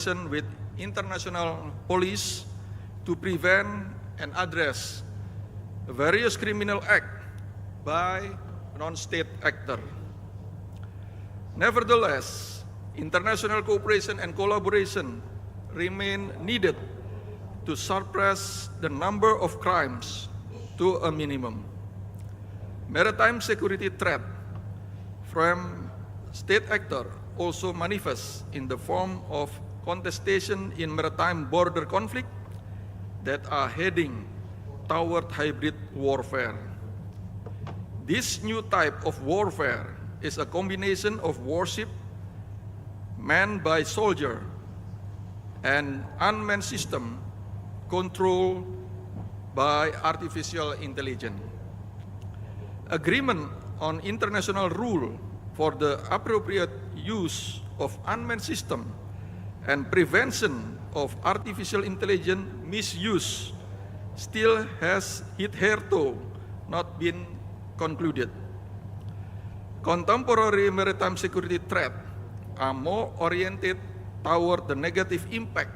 with international police to prevent and address various criminal acts by non-state actors. Nevertheless, international cooperation and collaboration remain needed to suppress the number of crimes to a minimum. Maritime security threat from state actors also manifests in the form of contestation in maritime border conflict that are heading toward hybrid warfare. This new type of warfare is a combination of warship manned by soldiers and unmanned system controlled by artificial intelligence. Agreement on international rule for the appropriate use of unmanned system and prevention of artificial intelligence misuse still has hitherto not been concluded. Contemporary maritime security threats are more oriented toward the negative impact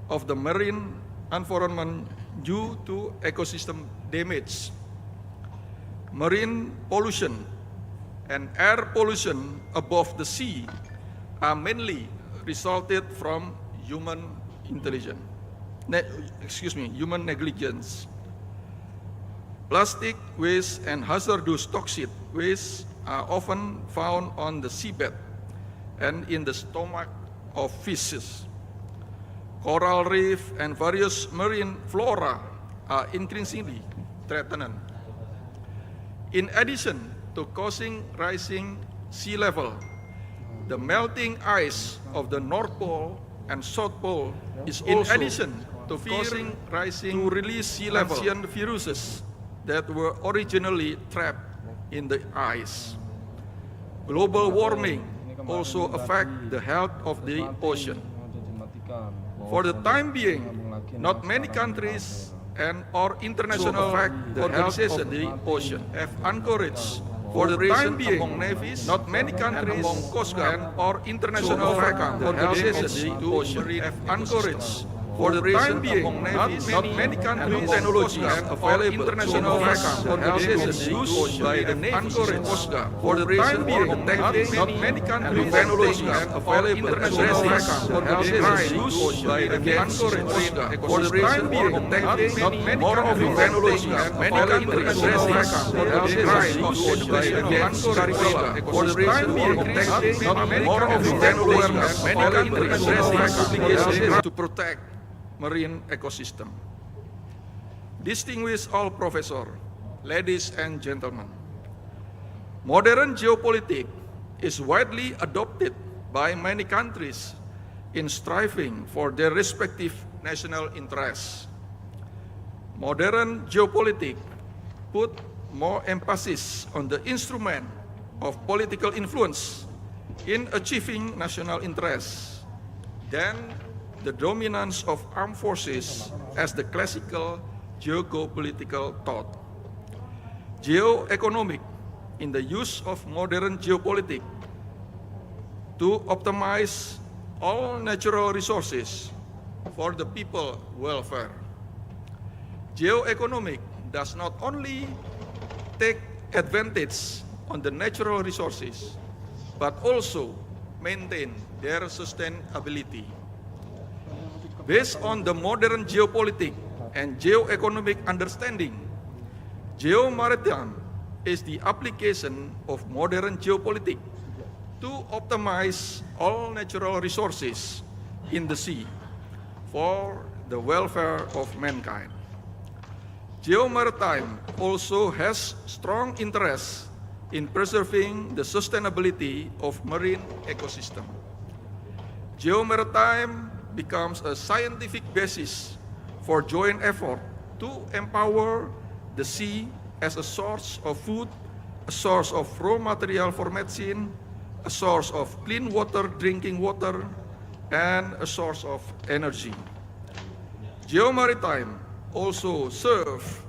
of the marine environment due to ecosystem damage. Marine pollution and air pollution above the sea are mainly resulted from human negligence. Plastic waste and hazardous toxic waste are often found on the seabed and in the stomach of fishes. Coral reef and various marine flora are increasingly threatened. In addition to causing rising sea level, the melting ice of the North Pole and South Pole is also causing rising to release sea level ancient viruses that were originally trapped in the ice. Global warming also affects the health of the ocean. For the time being, not many countries and/or international organizations of the ocean have encouraged. For the time being, among navies, not many countries among Coast Guard and/or international organizations of the ocean have encouraged. For the time being, among navies, not many countries technology available international organizations used by the navies Coast Guard. For the time being, not many countries technology available international organizations used by the navies Coast Guard. For the time being, not many countries technology available international organizations used by the navies Coast Guard. For the time being, not many countries technology available international organizations to protect marine ecosystem. Distinguished all professors, ladies and gentlemen, modern geopolitics is widely adopted by many countries in striving for their respective national interests. Modern geopolitics put more emphasis on the instrument of political influence in achieving national interests than the dominance of armed forces as the classical geopolitical thought. Geoeconomic in the use of modern geopolitics to optimize all natural resources for the people's welfare. Geoeconomic does not only take advantage on the natural resources, but also maintain their sustainability. Based on the modern geopolitics and geoeconomic understanding, Geo-Maritime is the application of modern geopolitics to optimize all natural resources in the sea for the welfare of mankind. Geo-Maritime also has strong interest in preserving the sustainability of marine ecosystem. Geo-Maritime becomes a scientific basis for joint effort to empower the sea as a source of food, a source of raw material for medicine, a source of clean water, drinking water, and a source of energy. Geo-Maritime also serves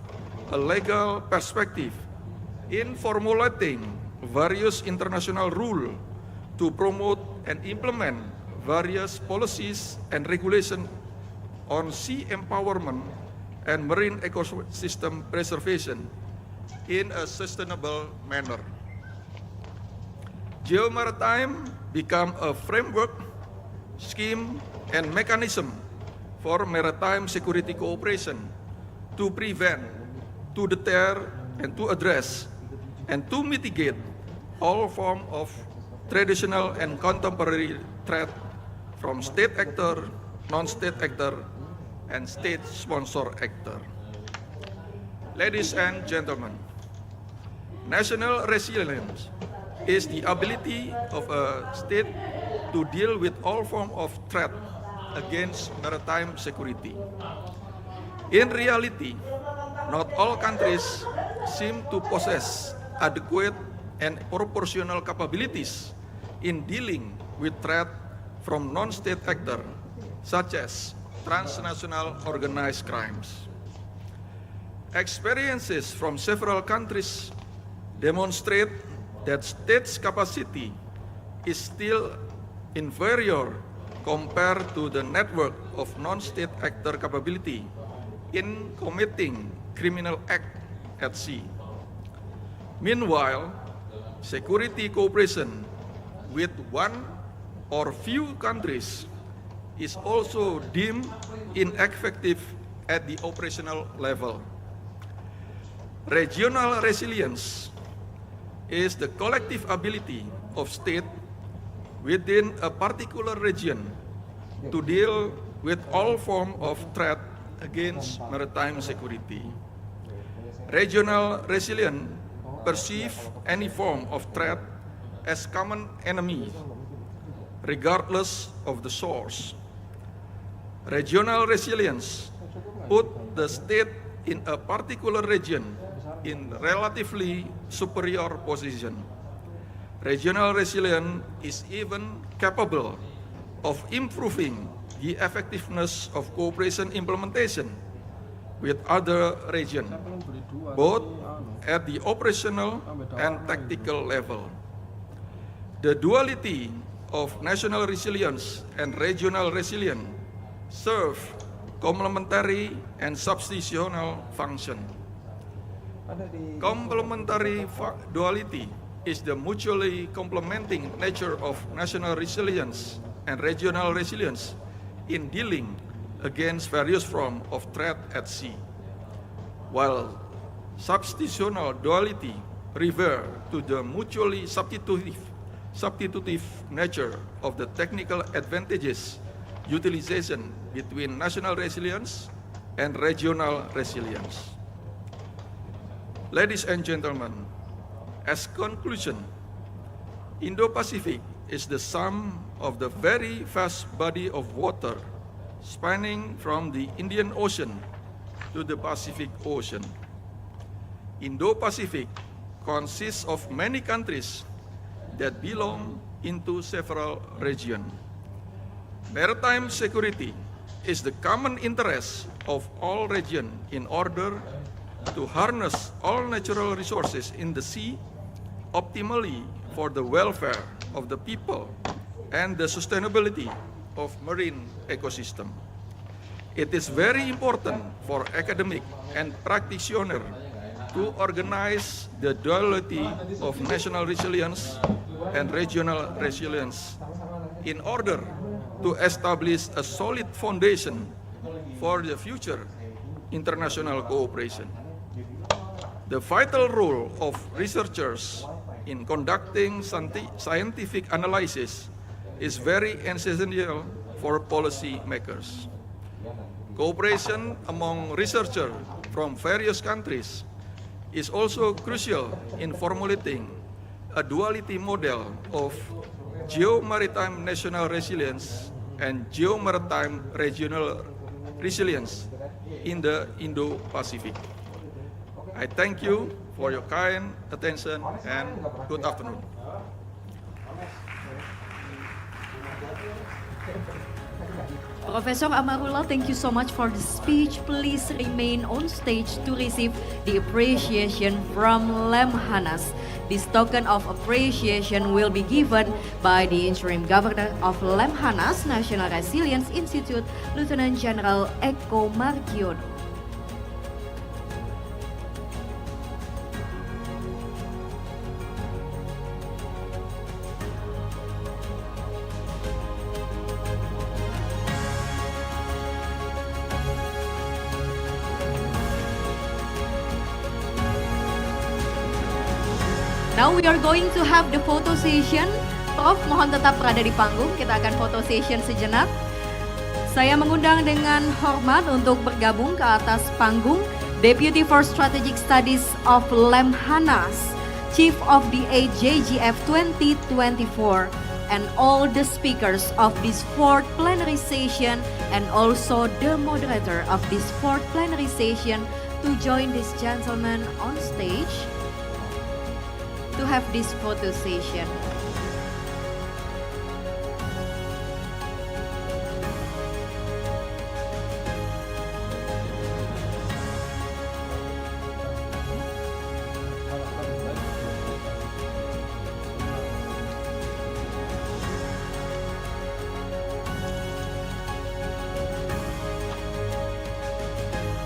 a legal perspective in formulating various international rules to promote and implement various policies and regulations on sea empowerment and marine ecosystem preservation in a sustainable manner. Geo-Maritime become a framework, scheme, and mechanism for maritime security cooperation to prevent, to deter, and to address, and to mitigate all forms of traditional and contemporary threat from state actor, non-state actor, and state-sponsor actor. Ladies and gentlemen, national resilience is the ability of a state to deal with all forms of threat against maritime security. In reality, not all countries seem to possess adequate and proportional capabilities in dealing with threat from non-state actors, such as transnational organized crimes. Experiences from several countries demonstrate that states' capacity is still inferior compared to the network of non-state actor capability in committing criminal acts at sea. Meanwhile, security cooperation with one or few countries is also deemed ineffective at the operational level. Regional resilience is the collective ability of states within a particular region to deal with all forms of threat against maritime security. Regional resilience perceive any form of threat as common enemy, regardless of the source. Regional resilience put the state in a particular region in relatively superior position. Regional resilience is even capable of improving the effectiveness of cooperation implementation with other regions, both at the operational and tactical level. The duality of national resilience and regional resilience serve complementary and substitutional function. Complementary duality is the mutually complementing nature of national resilience and regional resilience in dealing against various forms of threat at sea, while substitutional duality refers to the mutually substitutive nature of the technical advantages utilization between national resilience and regional resilience. Ladies and gentlemen, as conclusion, Indo-Pacific is the sum of the very vast body of water spanning from the Indian Ocean to the Pacific Ocean. Indo-Pacific consists of many countries that belong into several regions. Maritime security is the common interest of all regions in order to harness all natural resources in the sea optimally for the welfare of the people and the sustainability of marine ecosystem. It is very important for academic and practitioner to organize the duality of national resilience and regional resilience in order to establish a solid foundation for the future international cooperation. The vital role of researchers in conducting scientific analysis is very essential for policy makers. Cooperation among researchers from various countries is also crucial in formulating a duality model of Geo-Maritime national resilience and Geo-Maritime regional resilience in the Indo-Pacific. I thank you for your kind attention and good afternoon. Professor Amarullah, thank you so much for the speech. Please remain on stage to receive the appreciation from Lemhanas. This token of appreciation will be given by the Interim Governor of Lemhanas National Resilience Institute, Lieutenant General Eko Margiono. Now we are going to have the photo session. Prof, mohon tetap berada di panggung. Kita akan photo session sejenak. Saya mengundang dengan hormat untuk bergabung ke atas panggung Deputy for Strategic Studies of Lemhanas, Chief of the AJGF 2024, and all the speakers of this fourth plenary session and also the moderator of this fourth plenary session to join this gentleman on stage to have this photo session.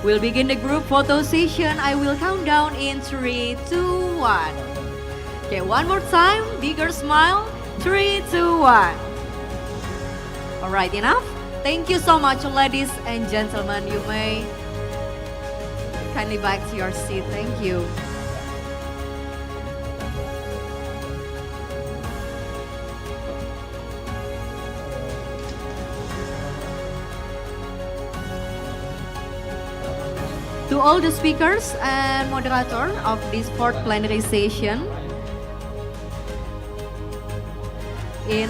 We'll begin the group photo session. I will count down in 3, 2, 1. Okay, one more time, bigger smile. 3, 2, 1. All right, enough? Thank you so much, ladies and gentlemen. You may kindly back to your seat. Thank you. To all the speakers and moderator of this fourth plenary session, in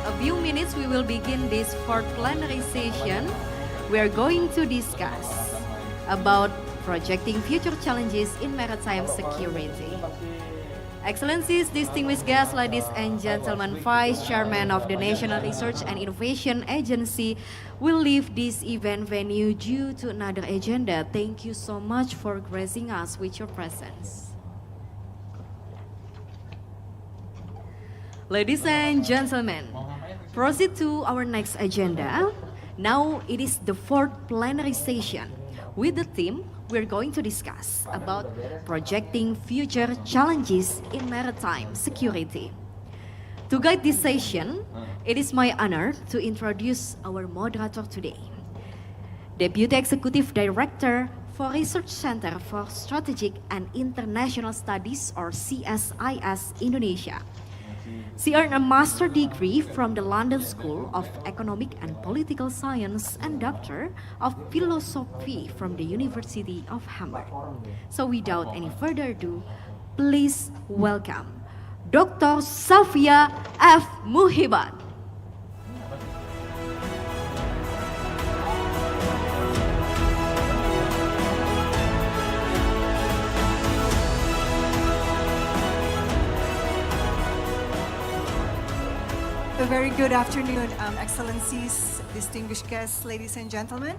a few minutes, we will begin this fourth plenary session. We are going to discuss about projecting future challenges in maritime security. Excellencies, distinguished guests, ladies and gentlemen, Vice Chairman of the National Research and Innovation Agency will leave this event venue due to another agenda. Thank you so much for gracing us with your presence. Ladies and gentlemen, proceed to our next agenda. Now it is the fourth plenary session. With the theme, we're going to discuss about projecting future challenges in maritime security. To guide this session, it is my honor to introduce our moderator today, Deputy Executive Director for Research Center for Strategic and International Studies, or CSIS Indonesia. She earned a master's degree from the London School of Economic and Political Science and Doctor of Philosophy from the University of Hamburg. So without any further ado, please welcome Dr. Safia F. Muhibat. A very good afternoon, Excellencies, distinguished guests, ladies and gentlemen.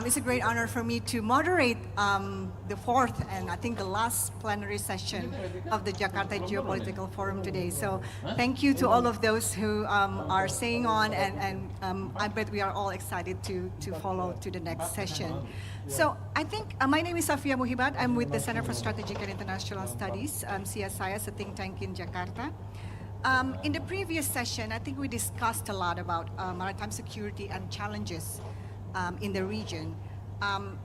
It's a great honor for me to moderate the fourth and I think the last plenary session of the Jakarta Geopolitical Forum today. So thank you to all of those who are staying on, and I bet we are all excited to follow to the next session. So I think my name is Safia Muhibat. I'm with the Center for Strategic and International Studies, CSIS, a think tank in Jakarta. In the previous session, I think we discussed a lot about maritime security and challenges in the region.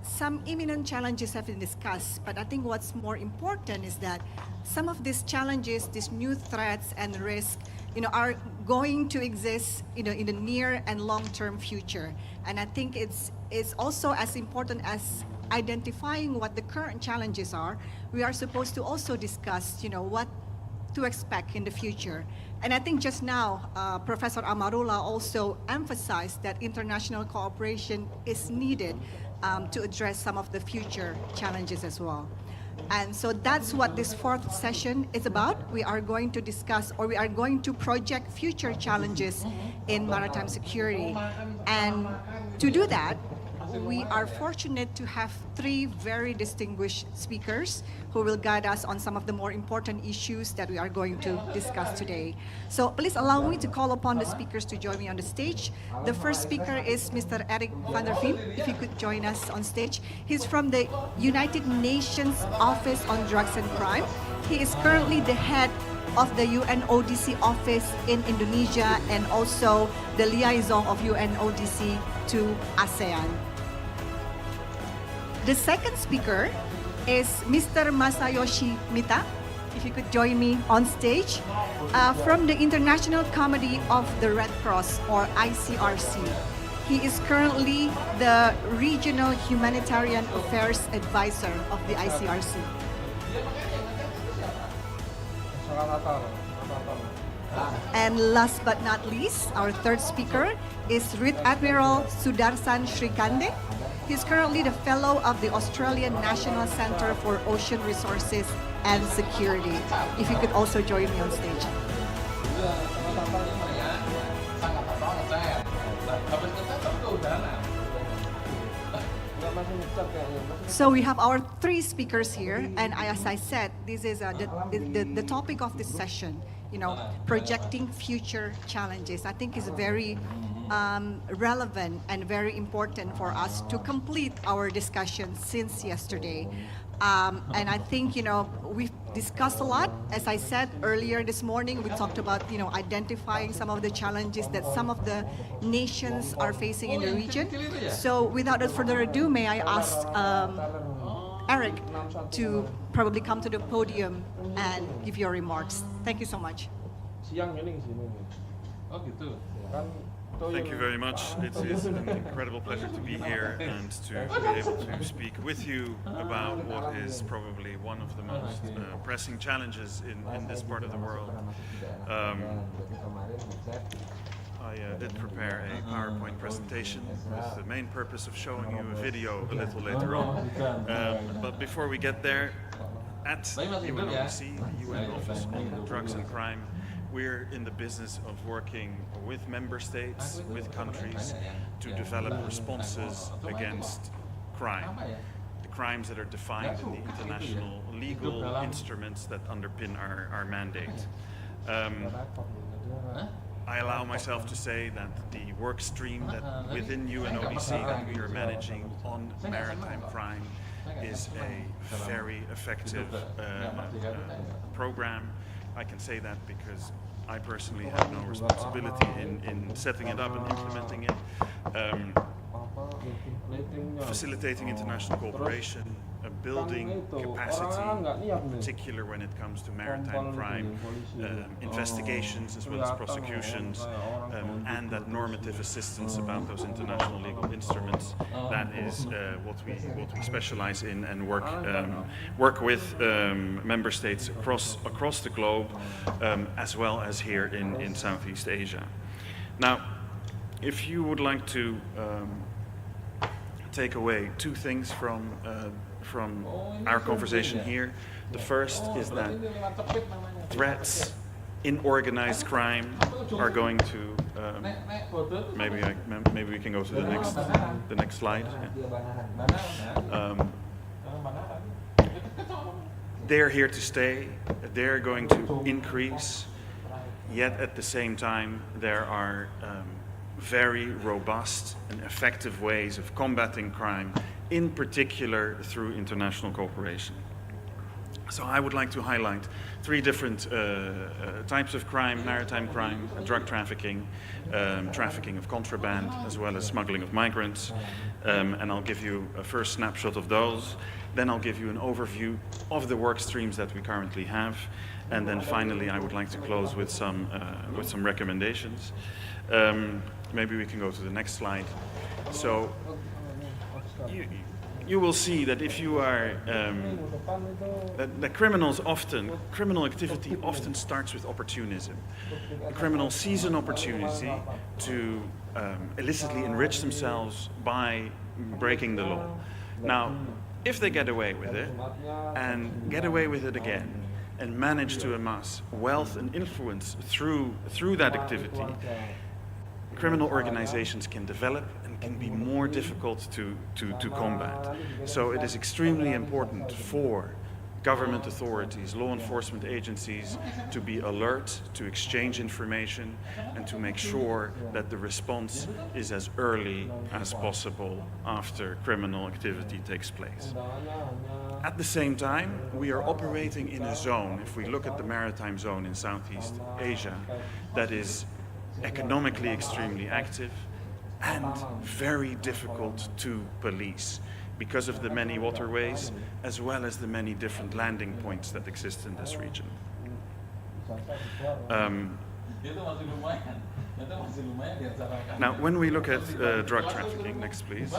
Some imminent challenges have been discussed, but I think what's more important is that some of these challenges, these new threats and risks, are going to exist, in the near and long-term future. And I think it's also as important as identifying what the current challenges are. We are supposed to also discuss, what to expect in the future. And I think just now, Professor Amarullah also emphasized that international cooperation is needed to address some of the future challenges as well. And so that's what this fourth session is about. We are going to discuss, or we are going to project future challenges in maritime security. And to do that, we are fortunate to have three very distinguished speakers who will guide us on some of the more important issues that we are going to discuss today. So please allow me to call upon the speakers to join me on the stage. The first speaker is Mr. Eric van der Veen, if you could join us on stage. He's from the United Nations Office on Drugs and Crime. He is currently the head of the UNODC office in Indonesia and also the liaison of UNODC to ASEAN. The second speaker is Mr. Masayoshi Mita, if you could join me on stage, from the International Committee of the Red Cross, or ICRC. He is currently the Regional Humanitarian Affairs Advisor of the ICRC. And last but not least, our third speaker is Rear Admiral Sudarsan Srikande. He's currently the fellow of the Australian National Centre for Ocean Resources and Security. If you could also join me on stage. So we have our three speakers here, and as I said, this is the topic of this session. You know, projecting future challenges. I think is very relevant and very important for us to complete our discussion since yesterday. And I think, you know, we've discussed a lot. As I said earlier this morning, we talked about, you know, identifying some of the challenges that some of the nations are facing in the region. So without further ado, may I ask Eric to probably come to the podium and give your remarks. Thank you so much. Thank you very much. It is an incredible pleasure to be here and to be able to speak with you about what is probably one of the most pressing challenges in this part of the world. I did prepare a PowerPoint presentation with the main purpose of showing you a video a little later on. But before we get there, at UNODC, the UN Office on Drugs and Crime, we're in the business of working with member states, with countries, to develop responses against crime. The crimes that are defined in the international legal instruments that underpin our mandate. I allow myself to say that the work stream that within UNODC that we are managing on maritime crime is a very effective program. I can say that because I personally have no responsibility in setting it up and implementing it. Facilitating international cooperation, building capacity, in particular when it comes to maritime crime, investigations as well as prosecutions, and that normative assistance about those international legal instruments. That is what we specialize in and work with member states across the globe, as well as here in Southeast Asia. Now, if you would like to take away two things from our conversation here. The first is that threats in organized crime are going to maybe we can go to the next slide. They're here to stay. They're going to increase. Yet at the same time, there are very robust and effective ways of combating crime, in particular through international cooperation. So I would like to highlight three different types of crime: maritime crime, drug trafficking, trafficking of contraband, as well as smuggling of migrants. And I'll give you a first snapshot of those. Then I'll give you an overview of the work streams that we currently have. And then finally, I would like to close with some recommendations. Maybe we can go to the next slide. So you will see that if you are that criminal activity often starts with opportunism. The criminal sees an opportunity to illicitly enrich themselves by breaking the law. Now, if they get away with it and get away with it again, and manage to amass wealth and influence through that activity, criminal organizations can develop and can be more difficult to combat. So it is extremely important for government authorities, law enforcement agencies to be alert, to exchange information, and to make sure that the response is as early as possible after criminal activity takes place. At the same time, we are operating in a zone, if we look at the maritime zone in Southeast Asia, that is economically extremely active and very difficult to police, because of the many waterways as well as the many different landing points that exist in this region. Now, when we look at drug trafficking, next please,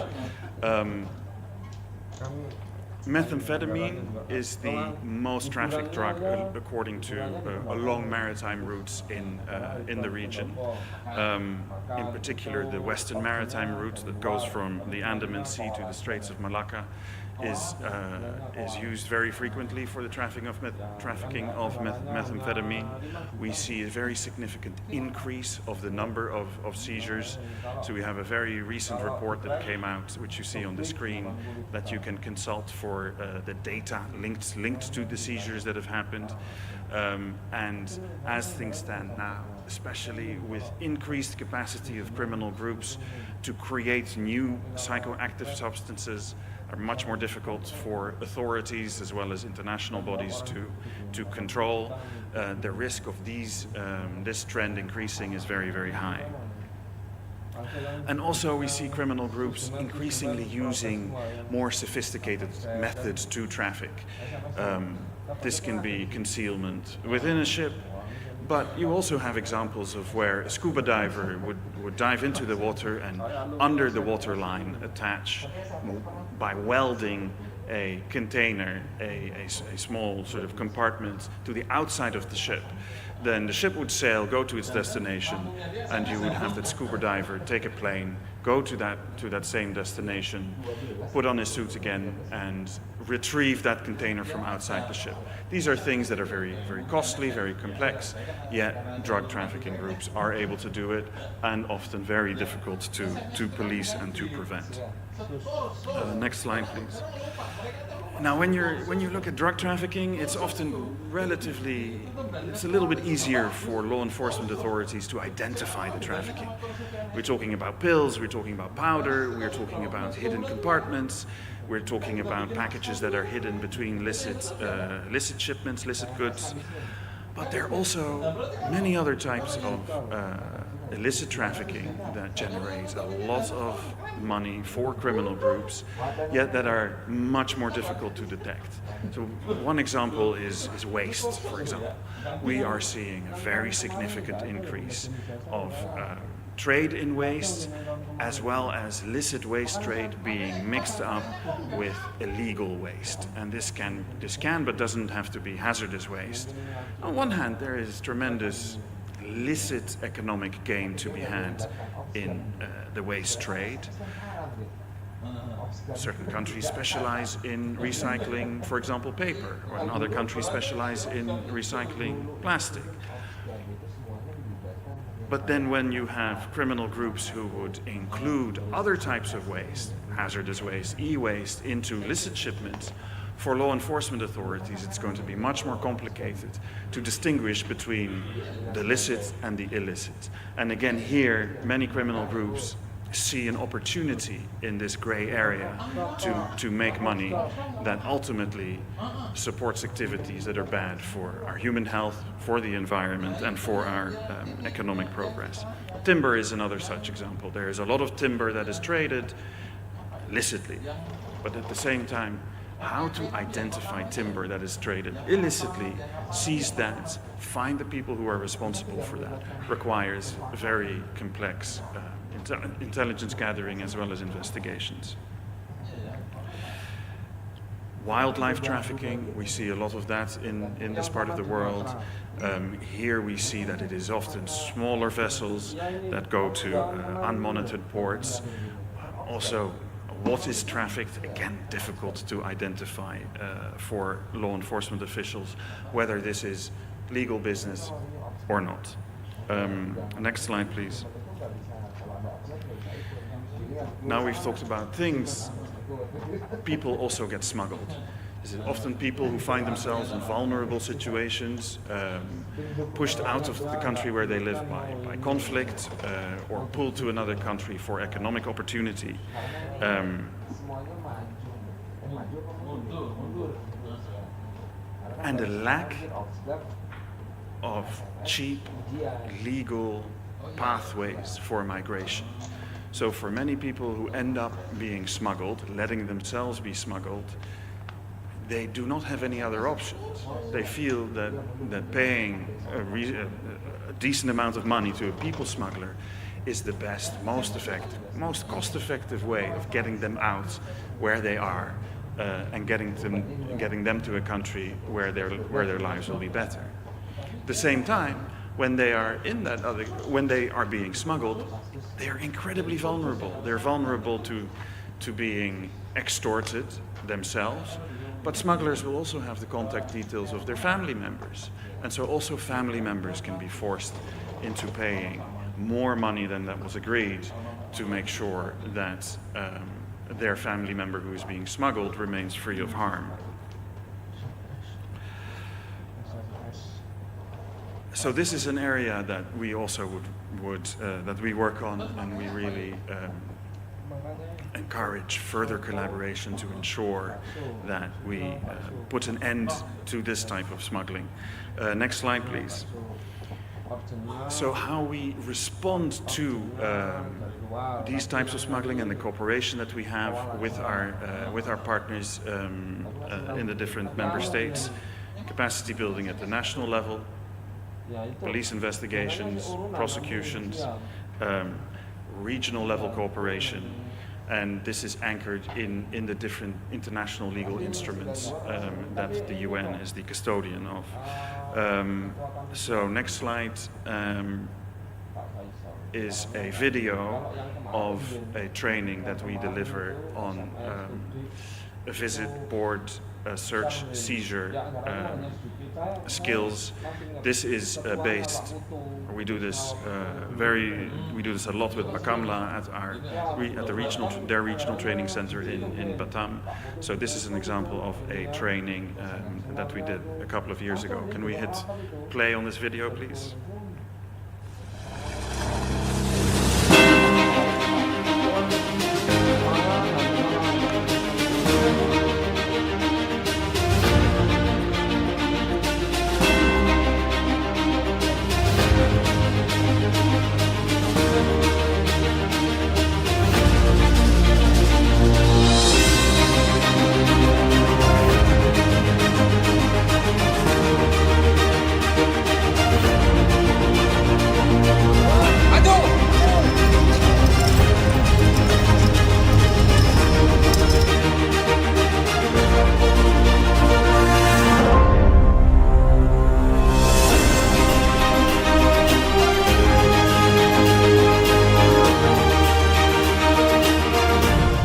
methamphetamine is the most trafficked drug according to along maritime routes in the region. In particular, the Western Maritime route that goes from the Andaman Sea to the Straits of Malacca is used very frequently for the trafficking of methamphetamine. We see a very significant increase of the number of seizures. So we have a very recent report that came out, which you see on the screen, that you can consult for the data linked to the seizures that have happened. And as things stand now, especially with increased capacity of criminal groups to create new psychoactive substances, are much more difficult for authorities as well as international bodies to control. The risk of this trend increasing is very, very high. And also we see criminal groups increasingly using more sophisticated methods to traffic. This can be concealment within a ship, but you also have examples of where a scuba diver would dive into the water and under the waterline attach by welding a container, a small sort of compartment to the outside of the ship. Then the ship would sail, go to its destination, and you would have that scuba diver take a plane, go to that same destination, put on his suit again, and retrieve that container from outside the ship. These are things that are very, very costly, very complex, yet drug trafficking groups are able to do it, and often very difficult to police and to prevent. Next slide, please. Now, when you look at drug trafficking, it's often it's a little bit easier for law enforcement authorities to identify the trafficking. We're talking about pills, we're talking about powder, we're talking about hidden compartments, we're talking about packages that are hidden between licit shipments, licit goods. But there are also many other types of illicit trafficking that generate a lot of money for criminal groups, yet that are much more difficult to detect. So one example is waste, for example. We are seeing a very significant increase of trade in waste, as well as licit waste trade being mixed up with illegal waste. And this can but doesn't have to be hazardous waste. On one hand, there is tremendous licit economic gain to be had in the waste trade. Certain countries specialize in recycling, for example, paper, or other countries specialize in recycling plastic. But then when you have criminal groups who would include other types of waste, hazardous waste, e-waste, into licit shipments, for law enforcement authorities, it's going to be much more complicated to distinguish between the licit and the illicit. And again, here, many criminal groups see an opportunity in this gray area to make money that ultimately supports activities that are bad for our human health, for the environment, and for our economic progress. Timber is another such example. There is a lot of timber that is traded licitly, but at the same time, how to identify timber that is traded illicitly, seize that, find the people who are responsible for that, requires very complex intelligence gathering as well as investigations. Wildlife trafficking, we see a lot of that in this part of the world. Here we see that it is often smaller vessels that go to unmonitored ports. Also, what is trafficked, again, difficult to identify for law enforcement officials, whether this is legal business or not. Next slide, please. now we've talked about things, people also get smuggled. This is often people who find themselves in vulnerable situations, pushed out of the country where they live by conflict, or pulled to another country for economic opportunity. And the lack of cheap, legal pathways for migration. So for many people who end up being smuggled, letting themselves be smuggled, they do not have any other options. They feel that paying a decent amount of money to a people smuggler is the best, most effective, most cost-effective way of getting them out where they are and getting them to a country where their lives will be better. At the same time, when they are when they are being smuggled, they are incredibly vulnerable. They're vulnerable to being extorted themselves, but smugglers will also have the contact details of their family members. And so also family members can be forced into paying more money than that was agreed to make sure that their family member who is being smuggled remains free of harm. So this is an area that we also that we work on, and we really encourage further collaboration to ensure that we put an end to this type of smuggling. Next slide, please. So how we respond to these types of smuggling and the cooperation that we have with our partners in the different member states, capacity building at the national level, police investigations, prosecutions, regional level cooperation, and this is anchored in the different international legal instruments that the UN is the custodian of. So next slide is a video of a training that we deliver on a visit, board, search, seizure skills. This is based. We do this a lot with Bakamla at their regional training center in Batam. So this is an example of a training that we did a couple of years ago. Can we hit play on this video, please?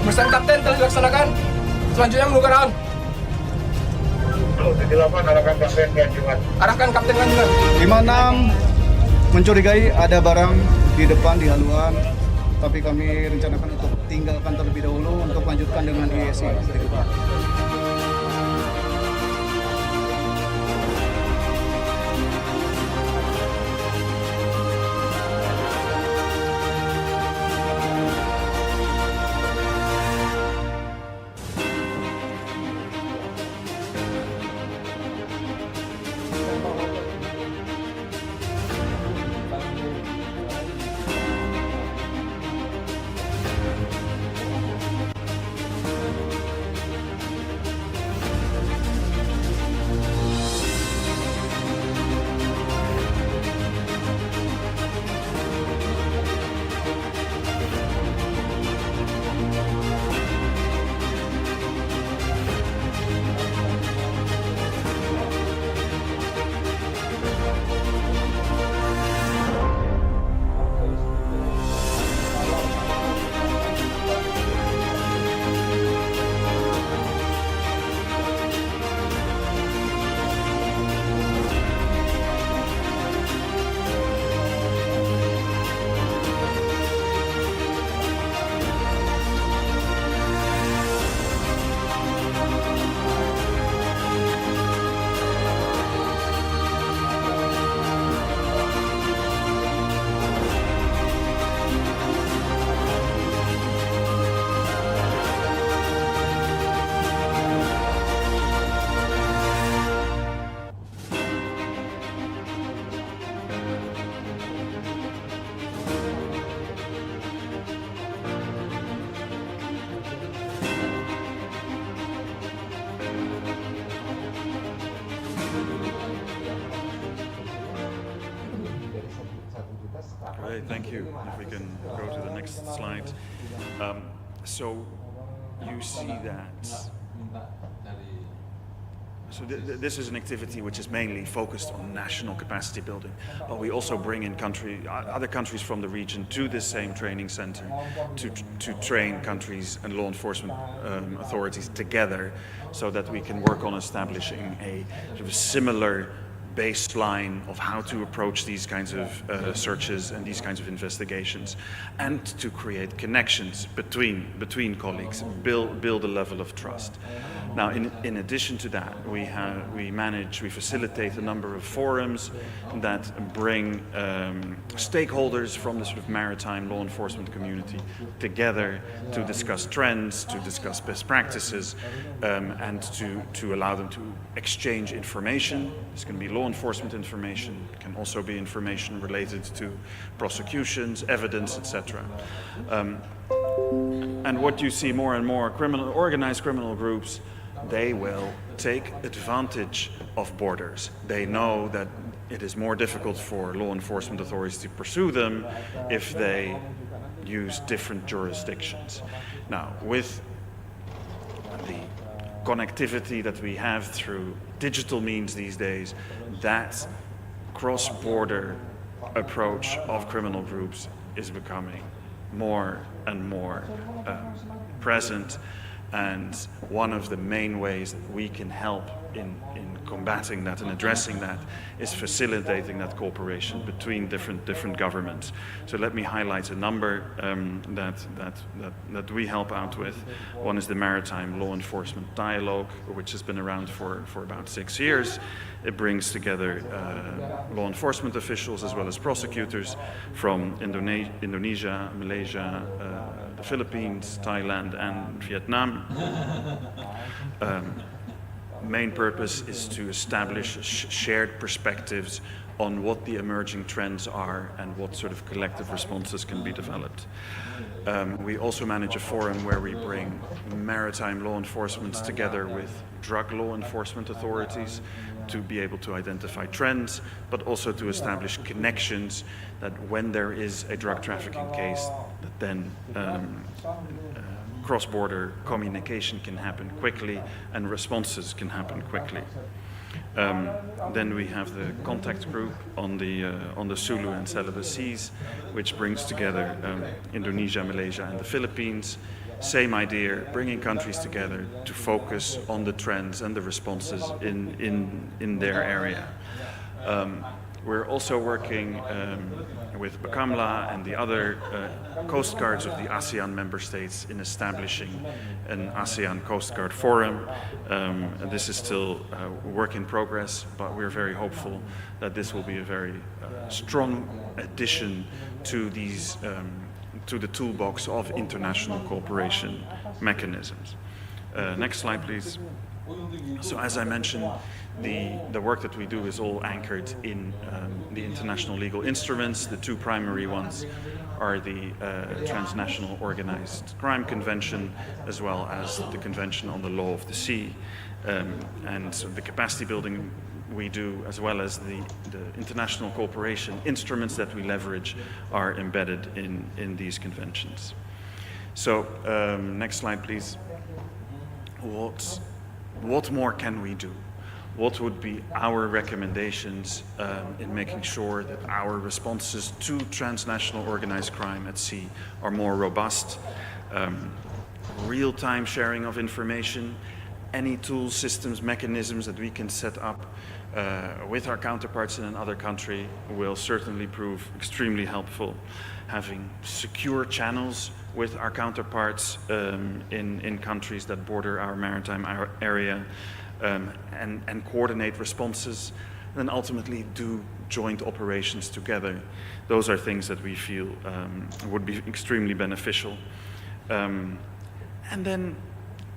Pesan kapten telah dilaksanakan. Selanjutnya menunggu Dilakukan arahkan kapten Ganjungan. arahkan kapten lanjungan. 56 mencurigai ada barang di depan di haluan, tapi kami rencanakan untuk tinggalkan terlebih dahulu untuk lanjutkan dengan IESI berikutnya. Thank you. If we can go to the next slide. So you see that. So this is an activity which is mainly focused on national capacity building, but we also bring in other countries from the region to this same training center to train countries and law enforcement authorities together, so that we can work on establishing a sort of similar baseline of how to approach these kinds of searches and these kinds of investigations, and to create connections between colleagues, build a level of trust. Now, in addition to that, we facilitate a number of forums that bring stakeholders from the sort of maritime law enforcement community together to discuss trends, to discuss best practices, and to allow them to exchange information. This can be law enforcement information, it can also be information related to prosecutions, evidence, etc. And what you see more and more, organized criminal groups, they will take advantage of borders. They know that it is more difficult for law enforcement authorities to pursue them if they use different jurisdictions. Now, with the connectivity that we have through digital means these days, that cross-border approach of criminal groups is becoming more and more present, and one of the main ways that we can help in combating that and addressing that is facilitating that cooperation between different governments. So let me highlight a number that we help out with. One is the Maritime Law Enforcement Dialogue, which has been around for about 6 years. It brings together law enforcement officials as well as prosecutors from Indonesia, Malaysia, the Philippines, Thailand, and Vietnam. Main purpose is to establish shared perspectives on what the emerging trends are and what sort of collective responses can be developed. We also manage a forum where we bring maritime law enforcement together with drug law enforcement authorities to be able to identify trends, but also to establish connections that when there is a drug trafficking case, that then cross-border communication can happen quickly and responses can happen quickly. Then we have the contact group on the Sulu and Celebes Seas, which brings together Indonesia, Malaysia, and the Philippines. Same idea, bringing countries together to focus on the trends and the responses in their area. We're also working with Bakamla and the other coast guards of the ASEAN member states in establishing an ASEAN Coast Guard Forum. This is still work in progress, but we're very hopeful that this will be a very strong addition to these to the toolbox of international cooperation mechanisms. Next slide, please. So as I mentioned, the work that we do is all anchored in the international legal instruments. The two primary ones are the Transnational Organized Crime Convention, as well as the Convention on the Law of the Sea. And so the capacity building we do, as well as the international cooperation instruments that we leverage, are embedded in these conventions. So next slide, please. What more can we do? What would be our recommendations in making sure that our responses to transnational organized crime at sea are more robust? Real-time sharing of information, any tools, systems, mechanisms that we can set up with our counterparts in another country will certainly prove extremely helpful. Having secure channels with our counterparts in countries that border our maritime area, and coordinate responses, and ultimately do joint operations together. Those are things that we feel would be extremely beneficial. And then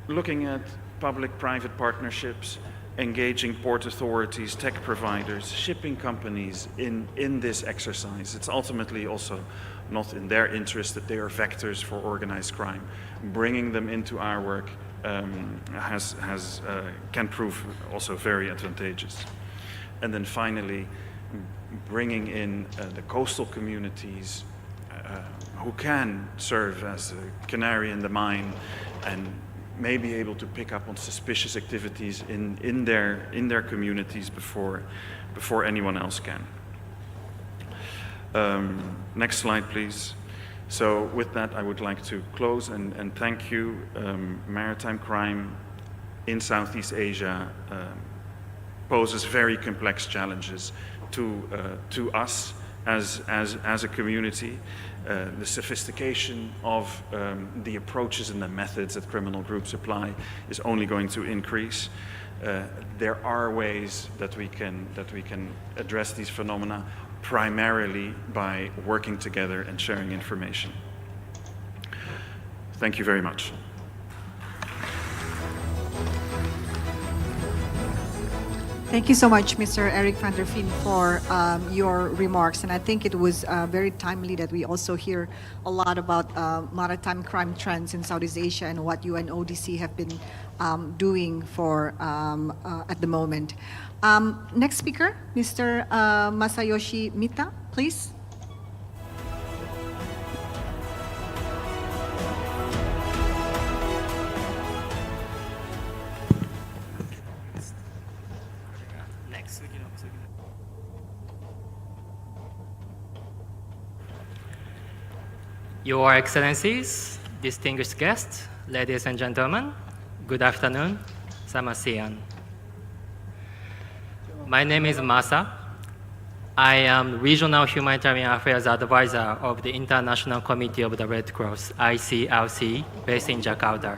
looking at public-private partnerships, engaging port authorities, tech providers, shipping companies in this exercise. It's ultimately also not in their interest that they are vectors for organized crime. Bringing them into our work can prove also very advantageous. And then finally, bringing in the coastal communities who can serve as a canary in the mine and may be able to pick up on suspicious activities in their communities before anyone else can. Next slide, please. So with that, I would like to close and thank you. Maritime crime in Southeast Asia poses very complex challenges to us as a community. The sophistication of the approaches and the methods that criminal groups apply is only going to increase. There are ways that we can address these phenomena, primarily by working together and sharing information. Thank you very much. Thank you so much, Mr. Eric van der Veen, for your remarks. And I think it was very timely that we also hear a lot about maritime crime trends in Southeast Asia and what UNODC have been doing for at the moment. Next speaker, Mr. Masayoshi Mita, please. Your Excellencies, distinguished guests, ladies and gentlemen, good afternoon, Samasian. My name is Masa. I am Regional Humanitarian Affairs Advisor of the International Committee of the Red Cross, ICRC, based in Jakarta.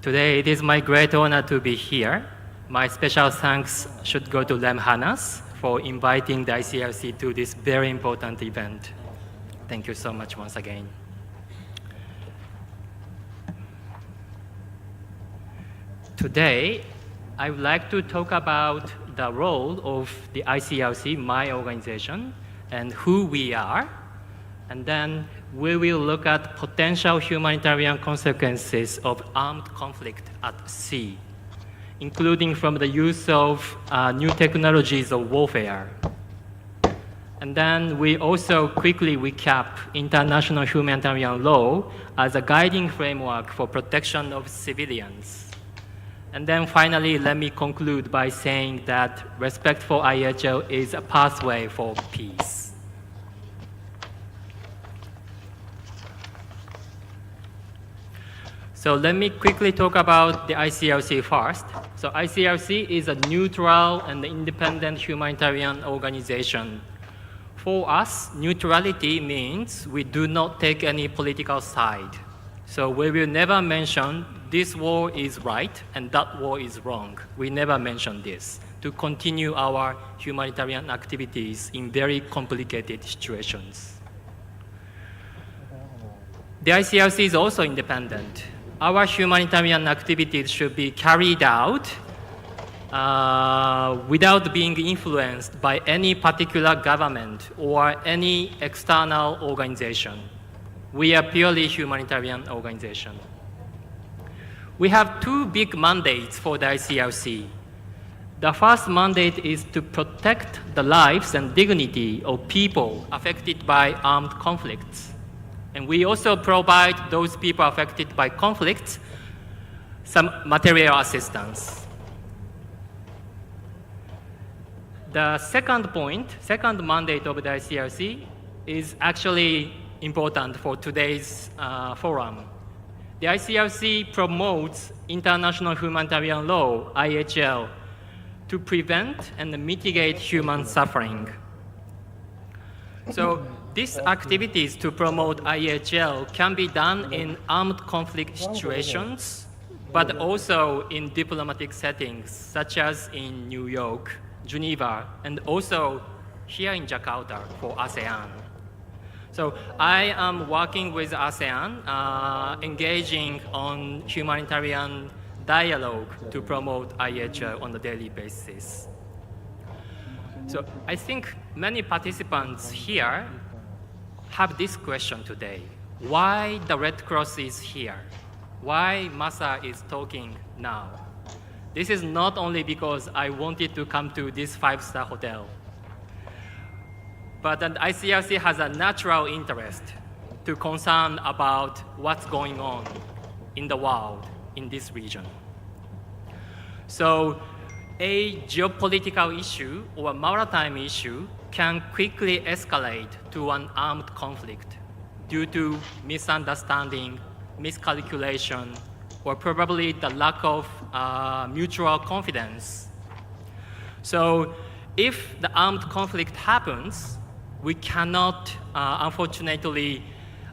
Today, it is my great honor to be here. My special thanks should go to Lemhanas for inviting the ICRC to this very important event. Thank you so much once again. Today, I would like to talk about the role of the ICRC, my organization, and who we are. And then we will look at potential humanitarian consequences of armed conflict at sea, including from the use of new technologies of warfare. And then we also quickly recap international humanitarian law as a guiding framework for protection of civilians. And then finally, let me conclude by saying that respect for IHL is a pathway for peace. So let me quickly talk about the ICRC first. So ICRC is a neutral and independent humanitarian organization. For us, neutrality means we do not take any political side. So we will never mention this war is right and that war is wrong. We never mention this to continue our humanitarian activities in very complicated situations. The ICRC is also independent. Our humanitarian activities should be carried out without being influenced by any particular government or any external organization. We are purely humanitarian organization. We have two big mandates for the ICRC. The first mandate is to protect the lives and dignity of people affected by armed conflicts. And we also provide those people affected by conflicts some material assistance. The second mandate of the ICRC is actually important for today's forum. The ICRC promotes international humanitarian law, IHL, to prevent and mitigate human suffering. So these activities to promote IHL can be done in armed conflict situations, but also in diplomatic settings, such as in New York, Geneva, and also here in Jakarta for ASEAN. So I am working with ASEAN, engaging on humanitarian dialogue to promote IHL on a daily basis. So I think many participants here have this question today. Why the Red Cross is here? Why Masa is talking now? This is not only because I wanted to come to this 5-star hotel, but the ICRC has a natural interest to concern about what's going on in the world in this region. So a geopolitical issue or maritime issue can quickly escalate to an armed conflict due to misunderstanding, miscalculation, or probably the lack of mutual confidence. So if the armed conflict happens, we cannot, unfortunately,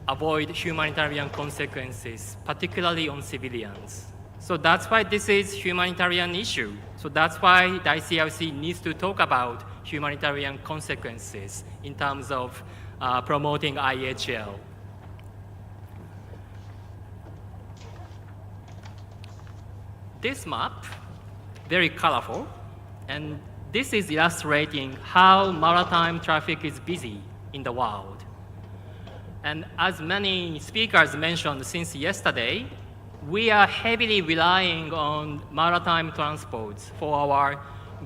avoid humanitarian consequences, particularly on civilians. So that's why this is a humanitarian issue. So that's why the ICRC needs to talk about humanitarian consequences in terms of promoting IHL. This map, very colorful, and this is illustrating how maritime traffic is busy in the world. And as many speakers mentioned since yesterday, we are heavily relying on maritime transports for our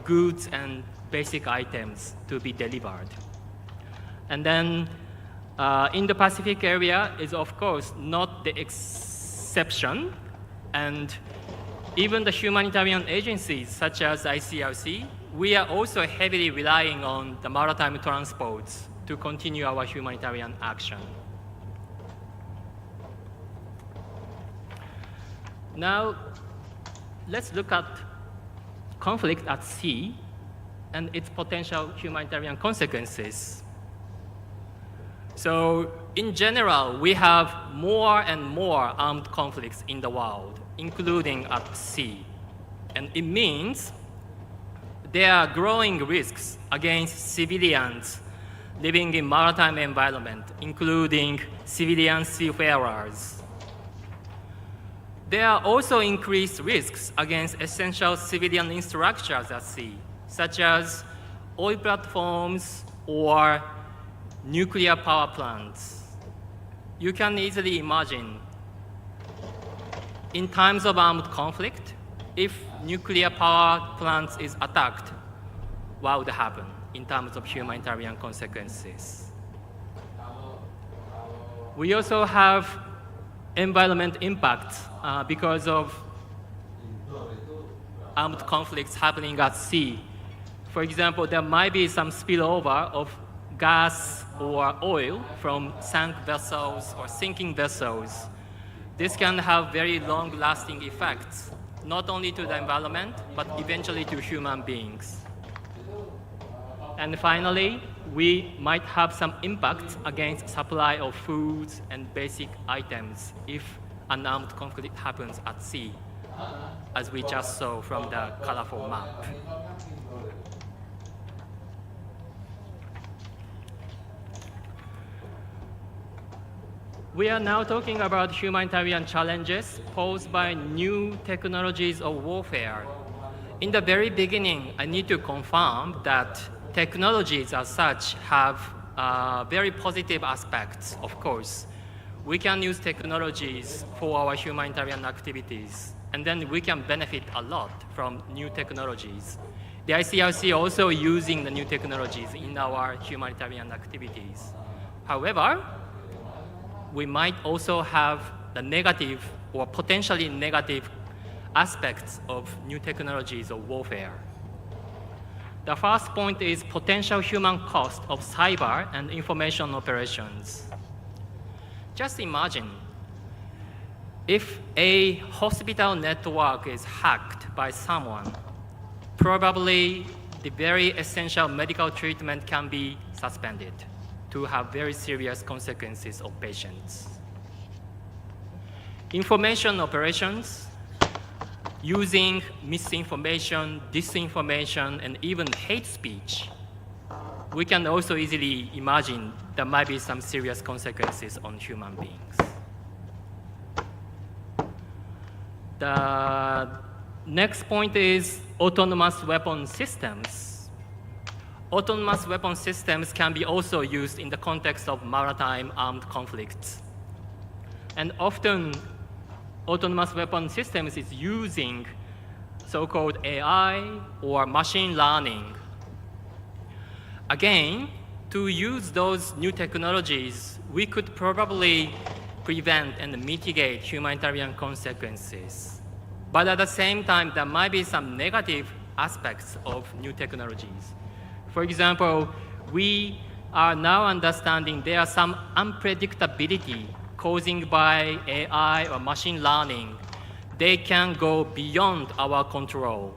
goods and basic items to be delivered. And then Indo-Pacific area is, of course, not the exception. And even the humanitarian agencies, such as ICRC, we are also heavily relying on the maritime transports to continue our humanitarian action. Now, let's look at conflict at sea and its potential humanitarian consequences. So, in general, we have more and more armed conflicts in the world, including at sea. And it means there are growing risks against civilians living in maritime environment, including civilian seafarers. There are also increased risks against essential civilian infrastructures at sea, such as oil platforms or nuclear power plants. You can easily imagine, in times of armed conflict, if nuclear power plants is attacked, what would happen in terms of humanitarian consequences? We also have environment impacts because of armed conflicts happening at sea. For example, there might be some spillover of gas or oil from sunk vessels or sinking vessels. This can have very long-lasting effects, not only to the environment, but eventually to human beings. And finally, we might have some impact against supply of foods and basic items if an armed conflict happens at sea, as we just saw from the colorful map. We are now talking about humanitarian challenges posed by new technologies of warfare. In the very beginning, I need to confirm that technologies as such have very positive aspects, of course. We can use technologies for our humanitarian activities, and then we can benefit a lot from new technologies. The ICRC also using the new technologies in our humanitarian activities. However, we might also have the negative or potentially negative aspects of new technologies of warfare. The first point is potential human cost of cyber and information operations. Just imagine if a hospital network is hacked by someone, probably the very essential medical treatment can be suspended to have very serious consequences of patients. Information operations, using misinformation, disinformation, and even hate speech, we can also easily imagine there might be some serious consequences on human beings. The next point is autonomous weapon systems. Autonomous weapon systems can be also used in the context of maritime armed conflicts. And often, autonomous weapon systems is using so-called AI or machine learning. Again, to use those new technologies, we could probably prevent and mitigate humanitarian consequences. But at the same time, there might be some negative aspects of new technologies. For example, we are now understanding there are some unpredictability causing by AI or machine learning. They can go beyond our control.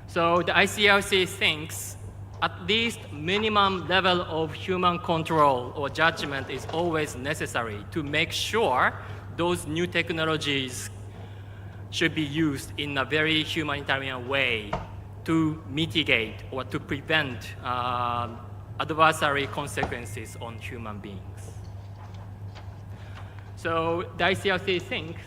So the ICRC thinks at least minimum level of human control or judgment is always necessary to make sure those new technologies should be used in a very humanitarian way to mitigate or to prevent adversary consequences on human beings. So the ICRC thinks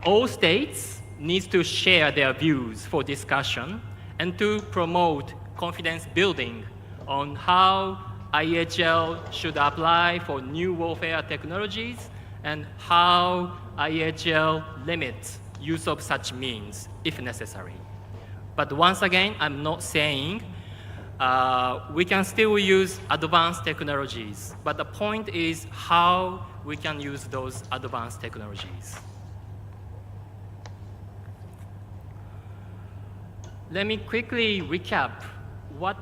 all states need to share their views for discussion and to promote confidence building on how IHL should apply for new warfare technologies and how IHL limits use of such means if necessary. But once again, I'm not saying we can still use advanced technologies, but the point is how we can use those advanced technologies. Let me quickly recap what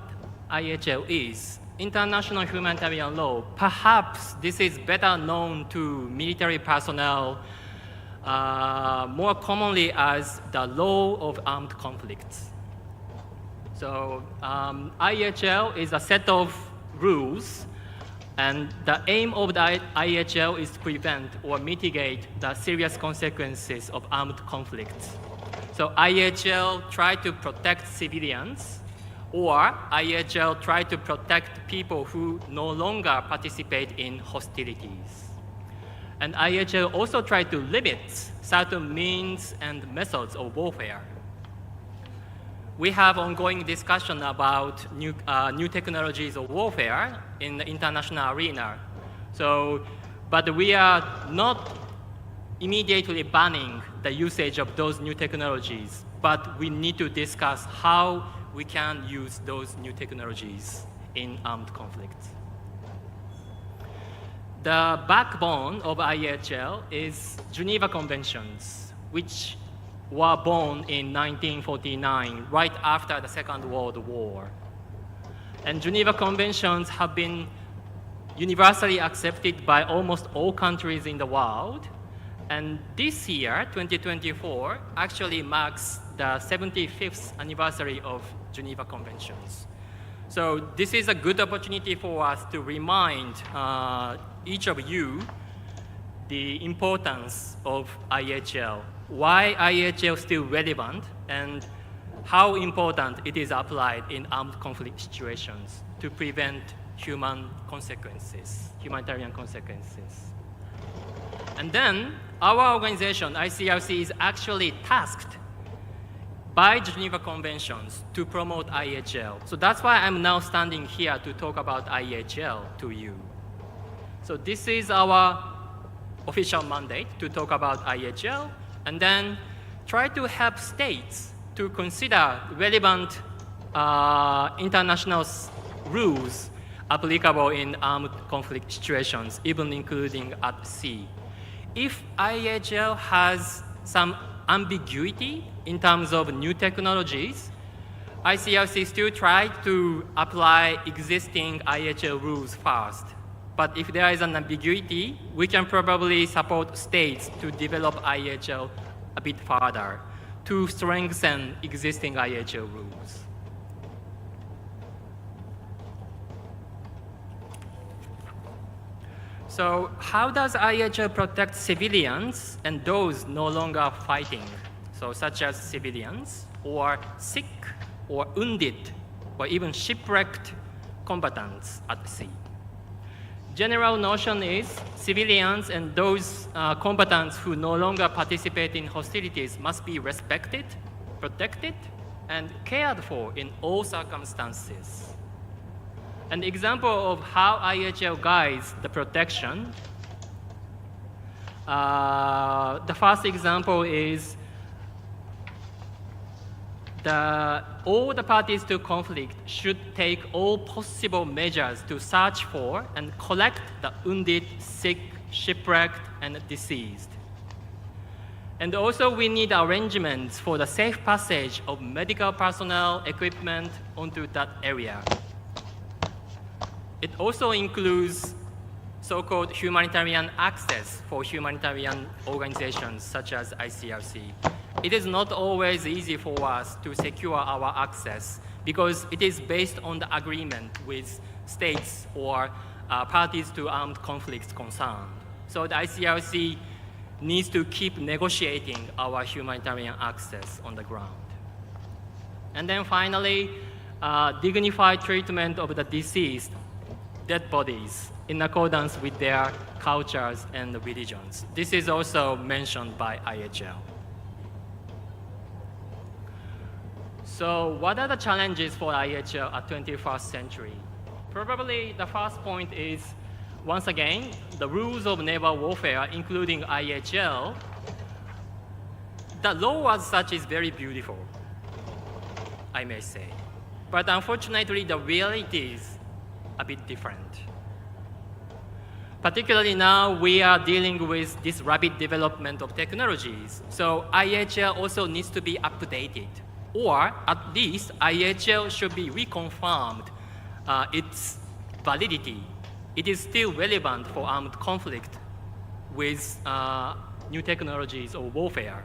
IHL is. International humanitarian law. Perhaps this is better known to military personnel more commonly as the law of armed conflicts. So IHL is a set of rules, and the aim of the IHL is to prevent or mitigate the serious consequences of armed conflicts. So IHL try to protect civilians, or IHL try to protect people who no longer participate in hostilities. And IHL also try to limit certain means and methods of warfare. We have ongoing discussion about new technologies of warfare in the international arena. So, but we are not immediately banning the usage of those new technologies, but we need to discuss how we can use those new technologies in armed conflicts. The backbone of IHL is Geneva Conventions, which were born in 1949, right after the Second World War. And Geneva Conventions have been universally accepted by almost all countries in the world. And this year, 2024, actually marks the 75th anniversary of Geneva Conventions. So this is a good opportunity for us to remind each of you the importance of IHL, why IHL is still relevant, and how important it is applied in armed conflict situations to prevent humanitarian consequences. And then our organization, ICRC, is actually tasked by Geneva Conventions to promote IHL. So that's why I'm now standing here to talk about IHL to you. So this is our official mandate to talk about IHL, and then try to help states to consider relevant international rules applicable in armed conflict situations, even including at sea. If IHL has some ambiguity in terms of new technologies, ICRC still try to apply existing IHL rules first. But if there is an ambiguity, we can probably support states to develop IHL a bit further to strengthen existing IHL rules. So how does IHL protect civilians and those no longer fighting? So such as civilians, or sick, or wounded, or even shipwrecked combatants at sea. General notion is civilians and those combatants who no longer participate in hostilities must be respected, protected, and cared for in all circumstances. An example of how IHL guides the protection, the first example is all the parties to conflict should take all possible measures to search for and collect the wounded, sick, shipwrecked, and deceased. And also we need arrangements for the safe passage of medical personnel, equipment onto that area. It also includes so-called humanitarian access for humanitarian organizations such as ICRC. It is not always easy for us to secure our access because it is based on the agreement with states or parties to armed conflicts concerned. So the ICRC needs to keep negotiating our humanitarian access on the ground. And then finally, dignified treatment of the deceased dead bodies in accordance with their cultures and religions. This is also mentioned by IHL. So what are the challenges for IHL at 21st century? Probably the first point is, once again, the rules of naval warfare, including IHL. The law as such is very beautiful, I may say. But unfortunately, the reality is a bit different. Particularly now, we are dealing with this rapid development of technologies. So IHL also needs to be updated. Or at least IHL should be reconfirmed its validity. It is still relevant for armed conflict with new technologies or warfare.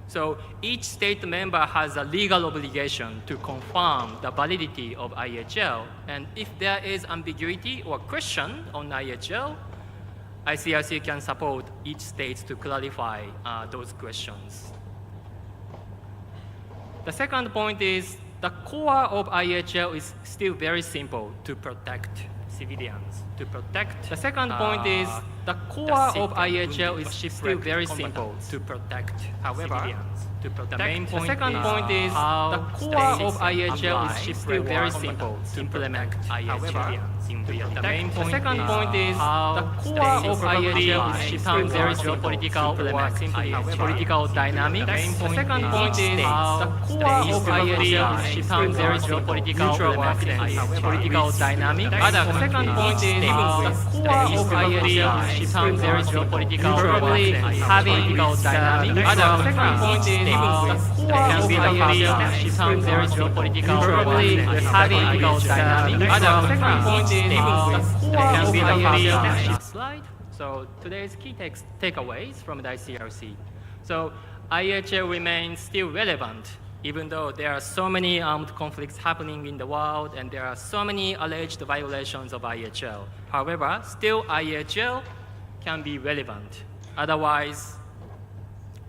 So each state member has a legal obligation to confirm the validity of IHL. And if there is ambiguity or question on IHL, ICRC can support each state to clarify those questions. The second point is the core of IHL is still very simple: to protect civilians. To protect. The second point is the core of IHL is still very simple: to protect civilians. To protect. The main point. The second point is the core of IHL is still very simple: to implement IHL. The main point. The second point is the core of IHL is still very geopolitical or simply political dynamics. The second point is the core of IHL is still very geopolitical or political dynamics. The second point is the core of IHL is still very geopolitical probably having dynamics. The second point is the core of IHL is still very geopolitical probably having dynamics. The second point is slide. So today's key takeaways from the ICRC. So IHL remains still relevant, even though there are so many armed conflicts happening in the world and there are so many alleged violations of IHL. However, still IHL can be relevant. Otherwise,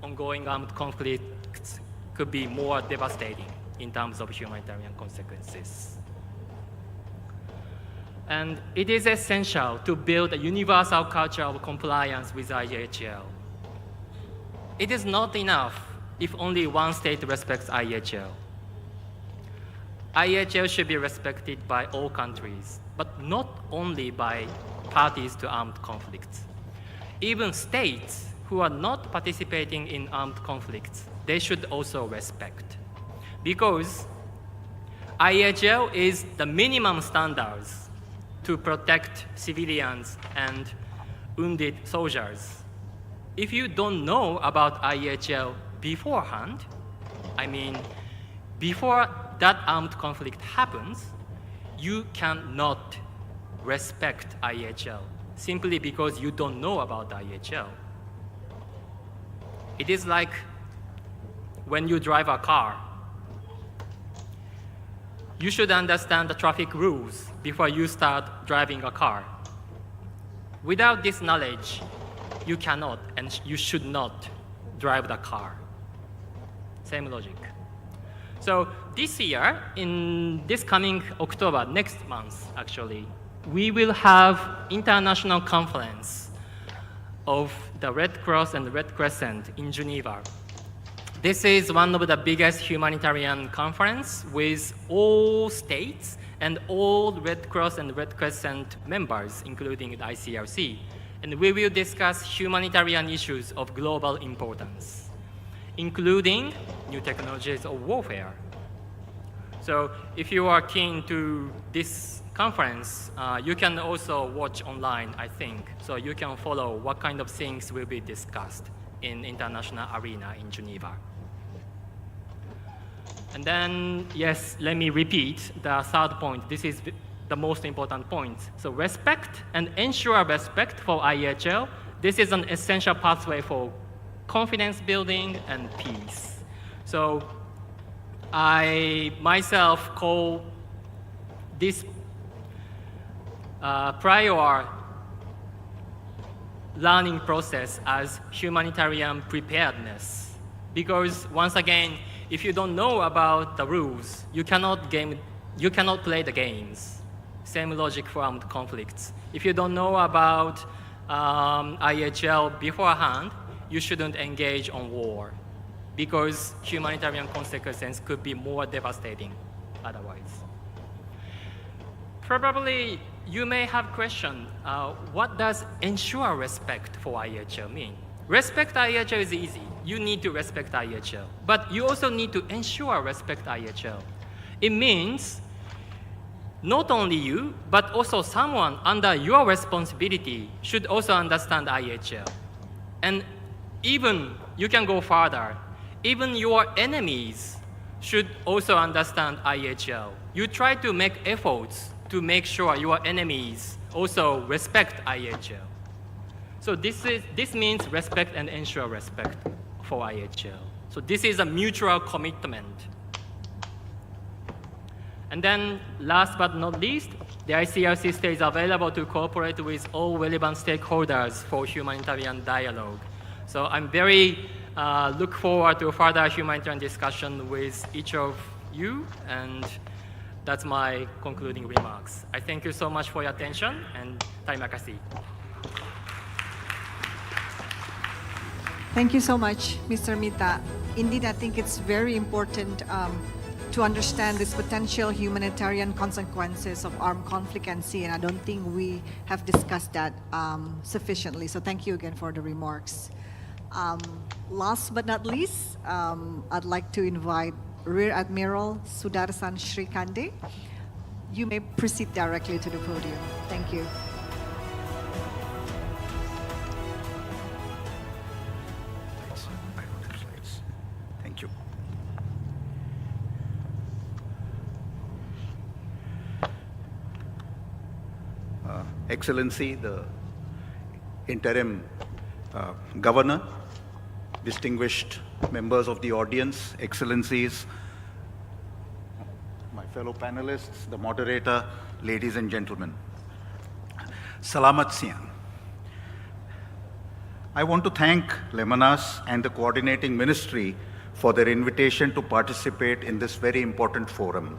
ongoing armed conflicts could be more devastating in terms of humanitarian consequences. And it is essential to build a universal culture of compliance with IHL. It is not enough if only one state respects IHL. IHL should be respected by all countries, but not only by parties to armed conflicts. Even states who are not participating in armed conflicts, they should also respect. Because IHL is the minimum standards to protect civilians and wounded soldiers. If you don't know about IHL beforehand, I mean, before that armed conflict happens, you cannot respect IHL simply because you don't know about IHL. It is like when you drive a car. You should understand the traffic rules before you start driving a car. Without this knowledge, you cannot and you should not drive the car. Same logic. So this year, in this coming October, next month actually, we will have international conference of the Red Cross and the Red Crescent in Geneva. This is one of the biggest humanitarian conference with all states and all Red Cross and Red Crescent members, including the ICRC. And we will discuss humanitarian issues of global importance, including new technologies of warfare, So if you are keen to this conference, you can also watch online, I think. So you can follow what kind of things will be discussed in international arena in Geneva. And then, yes, let me repeat the third point. This is the most important point. So respect and ensure respect for IHL. This is an essential pathway for confidence building and peace. So I myself call this prior learning process as humanitarian preparedness. Because once again, if you don't know about the rules, you cannot play the games. Same logic for armed conflicts. If you don't know about IHL beforehand, you shouldn't engage on war, because humanitarian consequences could be more devastating otherwise. Probably you may have questioned, what does ensure respect for IHL mean? Respect IHL is easy. You need to respect IHL. But you also need to ensure respect IHL. It means not only you, but also someone under your responsibility should also understand IHL. And even, you can go further, even your enemies should also understand IHL. You try to make efforts to make sure your enemies also respect IHL. So this means respect and ensure respect for IHL. So this is a mutual commitment. And then last but not least, the ICRC stays available to cooperate with all relevant stakeholders for humanitarian dialogue. So I'm very look forward to further humanitarian discussion with each of you, and that's my concluding remarks. I thank you so much for your attention, and terima kasih. Thank you so much, Mr. Mita. Indeed, I think it's very important to understand this potential humanitarian consequences of armed conflict and sea, and I don't think we have discussed that sufficiently. So thank you again for the remarks. Last but not least, I'd like to invite Rear Admiral Sudarsan Shrikande. You may proceed directly to the podium. Thank you. Thank you. Excellency, the interim governor, distinguished members of the audience, excellencies, my fellow panelists, the moderator, ladies and gentlemen. Salamat siang. I want to thank Lemanas and the coordinating ministry for their invitation to participate in this very important forum.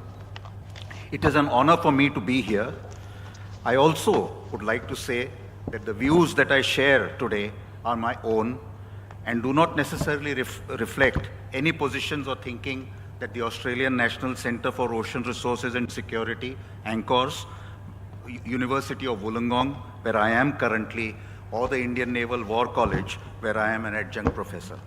It is an honor for me to be here. I also would like to say that the views that I share today are my own and do not necessarily reflect any positions or thinking that the Australian National Centre for Ocean Resources and Security anchors, University of Wollongong, where I am currently, or the Indian Naval War College, where I am an adjunct professor.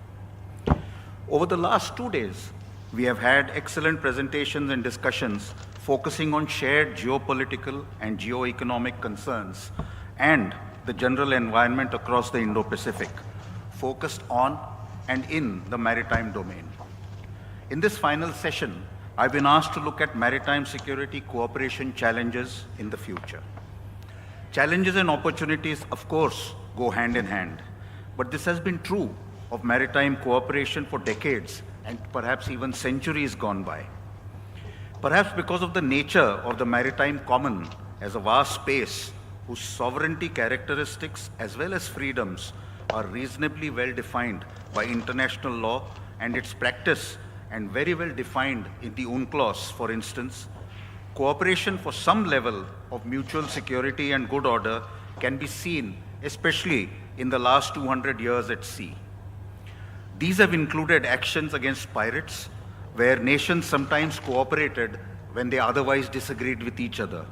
Over the last 2 days, we have had excellent presentations and discussions focusing on shared geopolitical and geo-economic concerns and the general environment across the Indo-Pacific, focused on and in the maritime domain. In this final session, I've been asked to look at maritime security cooperation challenges in the future. Challenges and opportunities, of course, go hand in hand, but this has been true of maritime cooperation for decades and perhaps even centuries gone by. Perhaps because of the nature of the maritime common as a vast space whose sovereignty characteristics as well as freedoms are reasonably well defined by international law and its practice, and very well defined in the UNCLOS, for instance, cooperation for some level of mutual security and good order can be seen, especially in the last 200 years at sea. These have included actions against pirates, where nations sometimes cooperated when they otherwise disagreed with each other,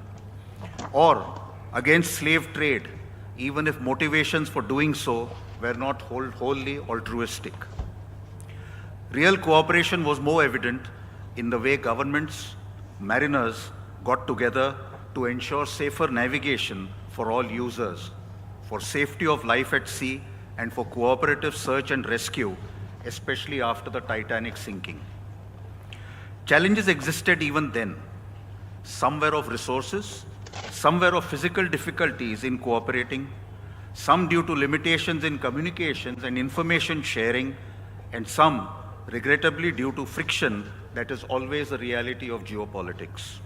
or against slave trade, even if motivations for doing so were not wholly altruistic. Real cooperation was more evident in the way governments, mariners got together to ensure safer navigation for all users, for safety of life at sea, and for cooperative search and rescue, especially after the Titanic sinking. Challenges existed even then. Some were of resources, some were of physical difficulties in cooperating, some due to limitations in communications and information sharing, and some, regrettably, due to friction that is always a reality of geopolitics.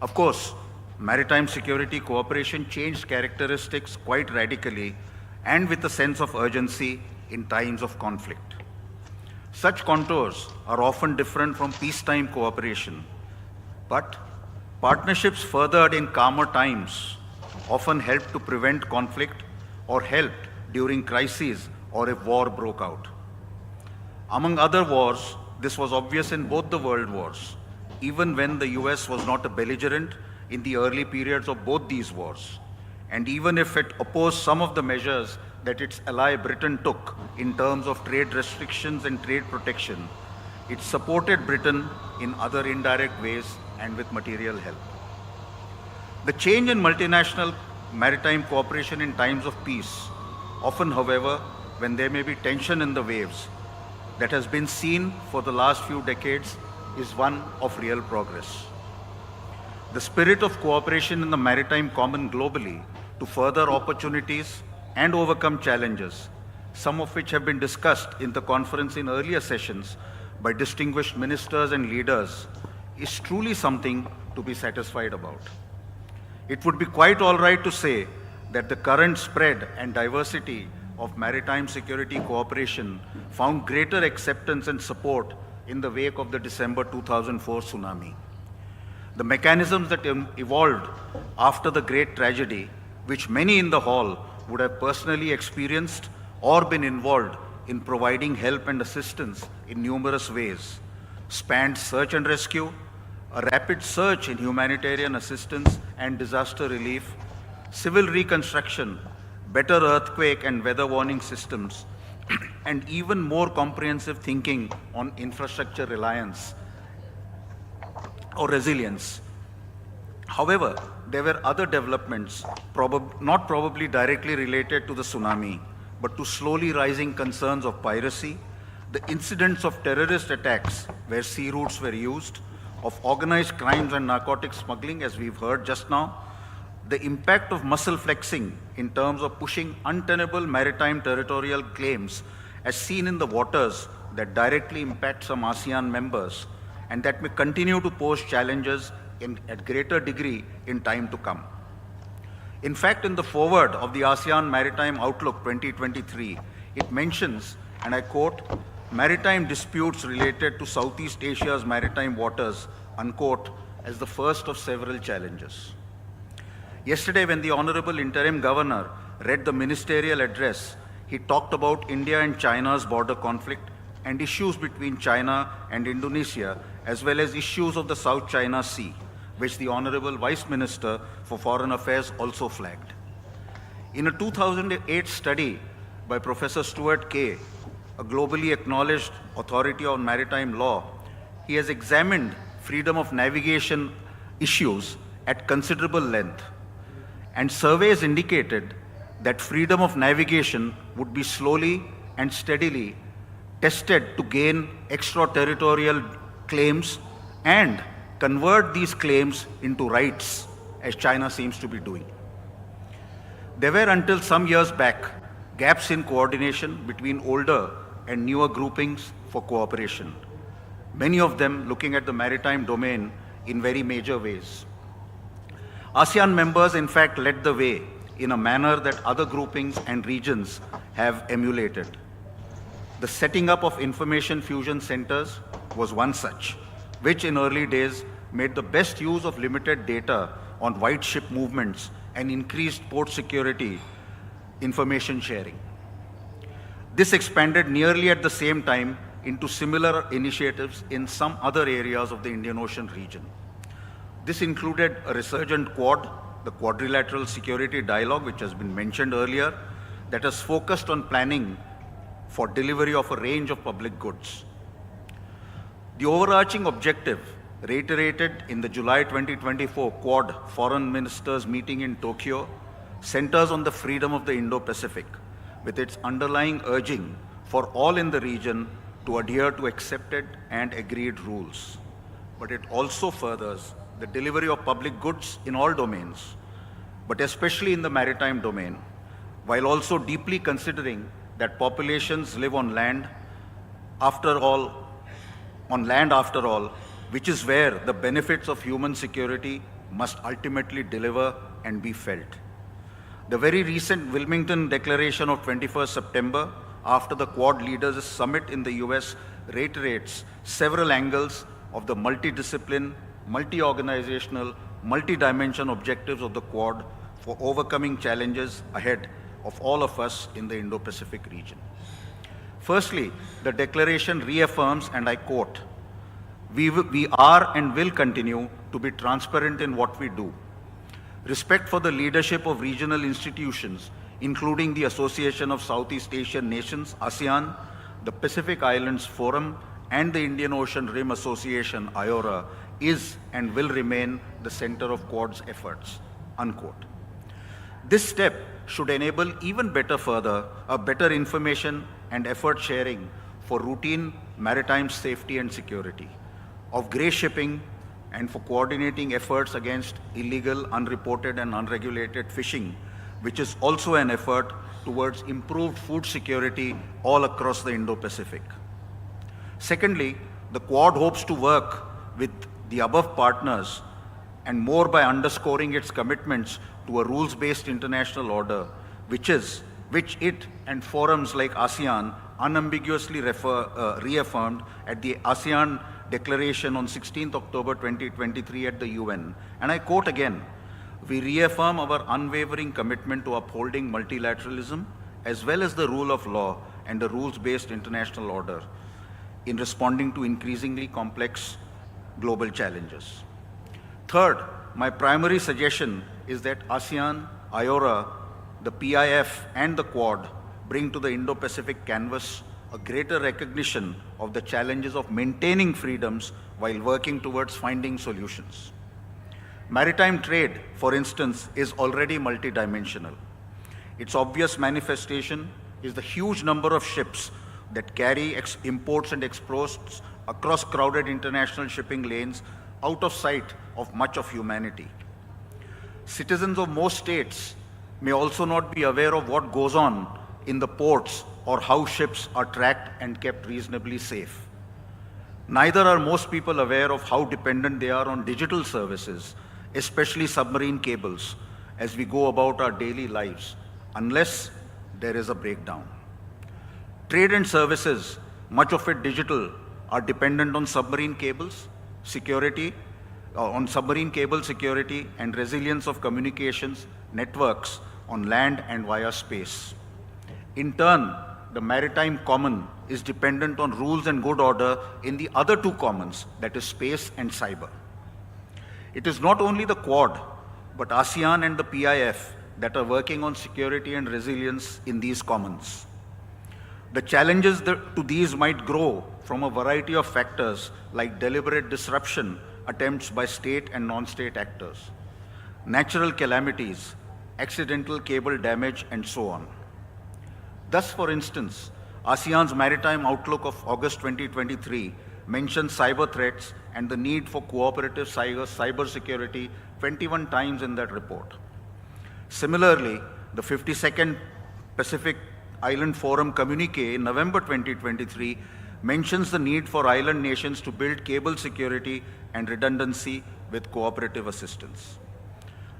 Of course, maritime security cooperation changed characteristics quite radically and with a sense of urgency in times of conflict. Such contours are often different from peacetime cooperation, but partnerships furthered in calmer times often helped to prevent conflict or helped during crises or if war broke out. Among other wars, this was obvious in both the world wars, even when the US was not a belligerent in the early periods of both these wars, and even if it opposed some of the measures that its ally Britain took in terms of trade restrictions and trade protection, it supported Britain in other indirect ways and with material help. The change in multinational maritime cooperation in times of peace, often, however, when there may be tension in the waves, that has been seen for the last few decades is one of real progress. The spirit of cooperation in the maritime common globally to further opportunities and overcome challenges, some of which have been discussed in the conference in earlier sessions by distinguished ministers and leaders, is truly something to be satisfied about. It would be quite all right to say that the current spread and diversity of maritime security cooperation found greater acceptance and support in the wake of the December 2004 tsunami. The mechanisms that evolved after the great tragedy, which many in the hall would have personally experienced or been involved in providing help and assistance in numerous ways, spanned search and rescue, a rapid surge in humanitarian assistance and disaster relief, civil reconstruction, better earthquake and weather warning systems, and even more comprehensive thinking on infrastructure reliance or resilience. However, there were other developments, not probably directly related to the tsunami, but to slowly rising concerns of piracy, the incidents of terrorist attacks where sea routes were used, of organized crimes and narcotics smuggling, as we've heard just now, the impact of muscle flexing in terms of pushing untenable maritime territorial claims as seen in the waters that directly impact some ASEAN members and that may continue to pose challenges at greater degree in time to come. In fact, in the foreword of the ASEAN Maritime Outlook 2023, it mentions, and I quote, maritime disputes related to Southeast Asia's maritime waters, unquote, as the first of several challenges. Yesterday, when the Honorable Interim Governor read the ministerial address, he talked about India and China's border conflict and issues between China and Indonesia, as well as issues of the South China Sea, which the Honorable Vice Minister for Foreign Affairs also flagged. In a 2008 study by Professor Stuart Kay, a globally acknowledged authority on maritime law, he has examined freedom of navigation issues at considerable length. And surveys indicated that freedom of navigation would be slowly and steadily tested to gain extraterritorial claims and convert these claims into rights, as China seems to be doing. There were, until some years back, gaps in coordination between older and newer groupings for cooperation, many of them looking at the maritime domain in very major ways. ASEAN members, in fact, led the way in a manner that other groupings and regions have emulated. The setting up of information fusion centers was one such, which in early days made the best use of limited data on white ship movements and increased port security information sharing. This expanded nearly at the same time into similar initiatives in some other areas of the Indian Ocean region. This included a resurgent Quad, the Quadrilateral Security Dialogue, which has been mentioned earlier, that has focused on planning for delivery of a range of public goods. The overarching objective reiterated in the July 2024 Quad Foreign Ministers meeting in Tokyo, centers on the freedom of the Indo-Pacific, with its underlying urging for all in the region to adhere to accepted and agreed rules. But it also furthers the delivery of public goods in all domains, but especially in the maritime domain, while also deeply considering that populations live on land after all, which is where the benefits of human security must ultimately deliver and be felt. The very recent Wilmington Declaration of 21st September, after the Quad Leaders Summit in the US, reiterates several angles of the multidiscipline, multi-organizational, multi-dimension objectives of the Quad for overcoming challenges ahead of all of us in the Indo-Pacific region. Firstly, the declaration reaffirms, and I quote, we are and will continue to be transparent in what we do. Respect for the leadership of regional institutions, including the Association of Southeast Asian Nations, ASEAN, the Pacific Islands Forum, and the Indian Ocean Rim Association, IORA, is and will remain the center of Quad's efforts, unquote. This step should enable even better information and effort sharing for routine maritime safety and security, of grey shipping, and for coordinating efforts against illegal, unreported, and unregulated fishing, which is also an effort towards improved food security all across the Indo-Pacific. Secondly, the Quad hopes to work with the above partners and more by underscoring its commitments to a rules-based international order, which it and forums like ASEAN unambiguously reaffirmed at the ASEAN Declaration on 16th October 2023 at the UN. And I quote again, we reaffirm our unwavering commitment to upholding multilateralism as well as the rule of law and the rules-based international order in responding to increasingly complex global challenges. Third, my primary suggestion is that ASEAN, IORA, the PIF, and the Quad bring to the Indo-Pacific canvas a greater recognition of the challenges of maintaining freedoms while working towards finding solutions. Maritime trade, for instance, is already multidimensional. Its obvious manifestation is the huge number of ships that carry imports and exports across crowded international shipping lanes out of sight of much of humanity. Citizens of most states may also not be aware of what goes on in the ports or how ships are tracked and kept reasonably safe. Neither are most people aware of how dependent they are on digital services, especially submarine cables, as we go about our daily lives, unless there is a breakdown. Trade and services, much of it digital, are dependent on submarine cables, security and resilience of communications networks on land and via space. In turn, the maritime common is dependent on rules and good order in the other two commons, that is space and cyber. It is not only the Quad, but ASEAN and the PIF that are working on security and resilience in these commons. The challenges to these might grow from a variety of factors like deliberate disruption attempts by state and non-state actors, natural calamities, accidental cable damage, and so on. Thus, for instance, ASEAN's Maritime Outlook of August 2023 mentions cyber threats and the need for cooperative cyber security 21 times in that report. Similarly, the 52nd Pacific Island Forum communique in November 2023 mentions the need for island nations to build cable security and redundancy with cooperative assistance.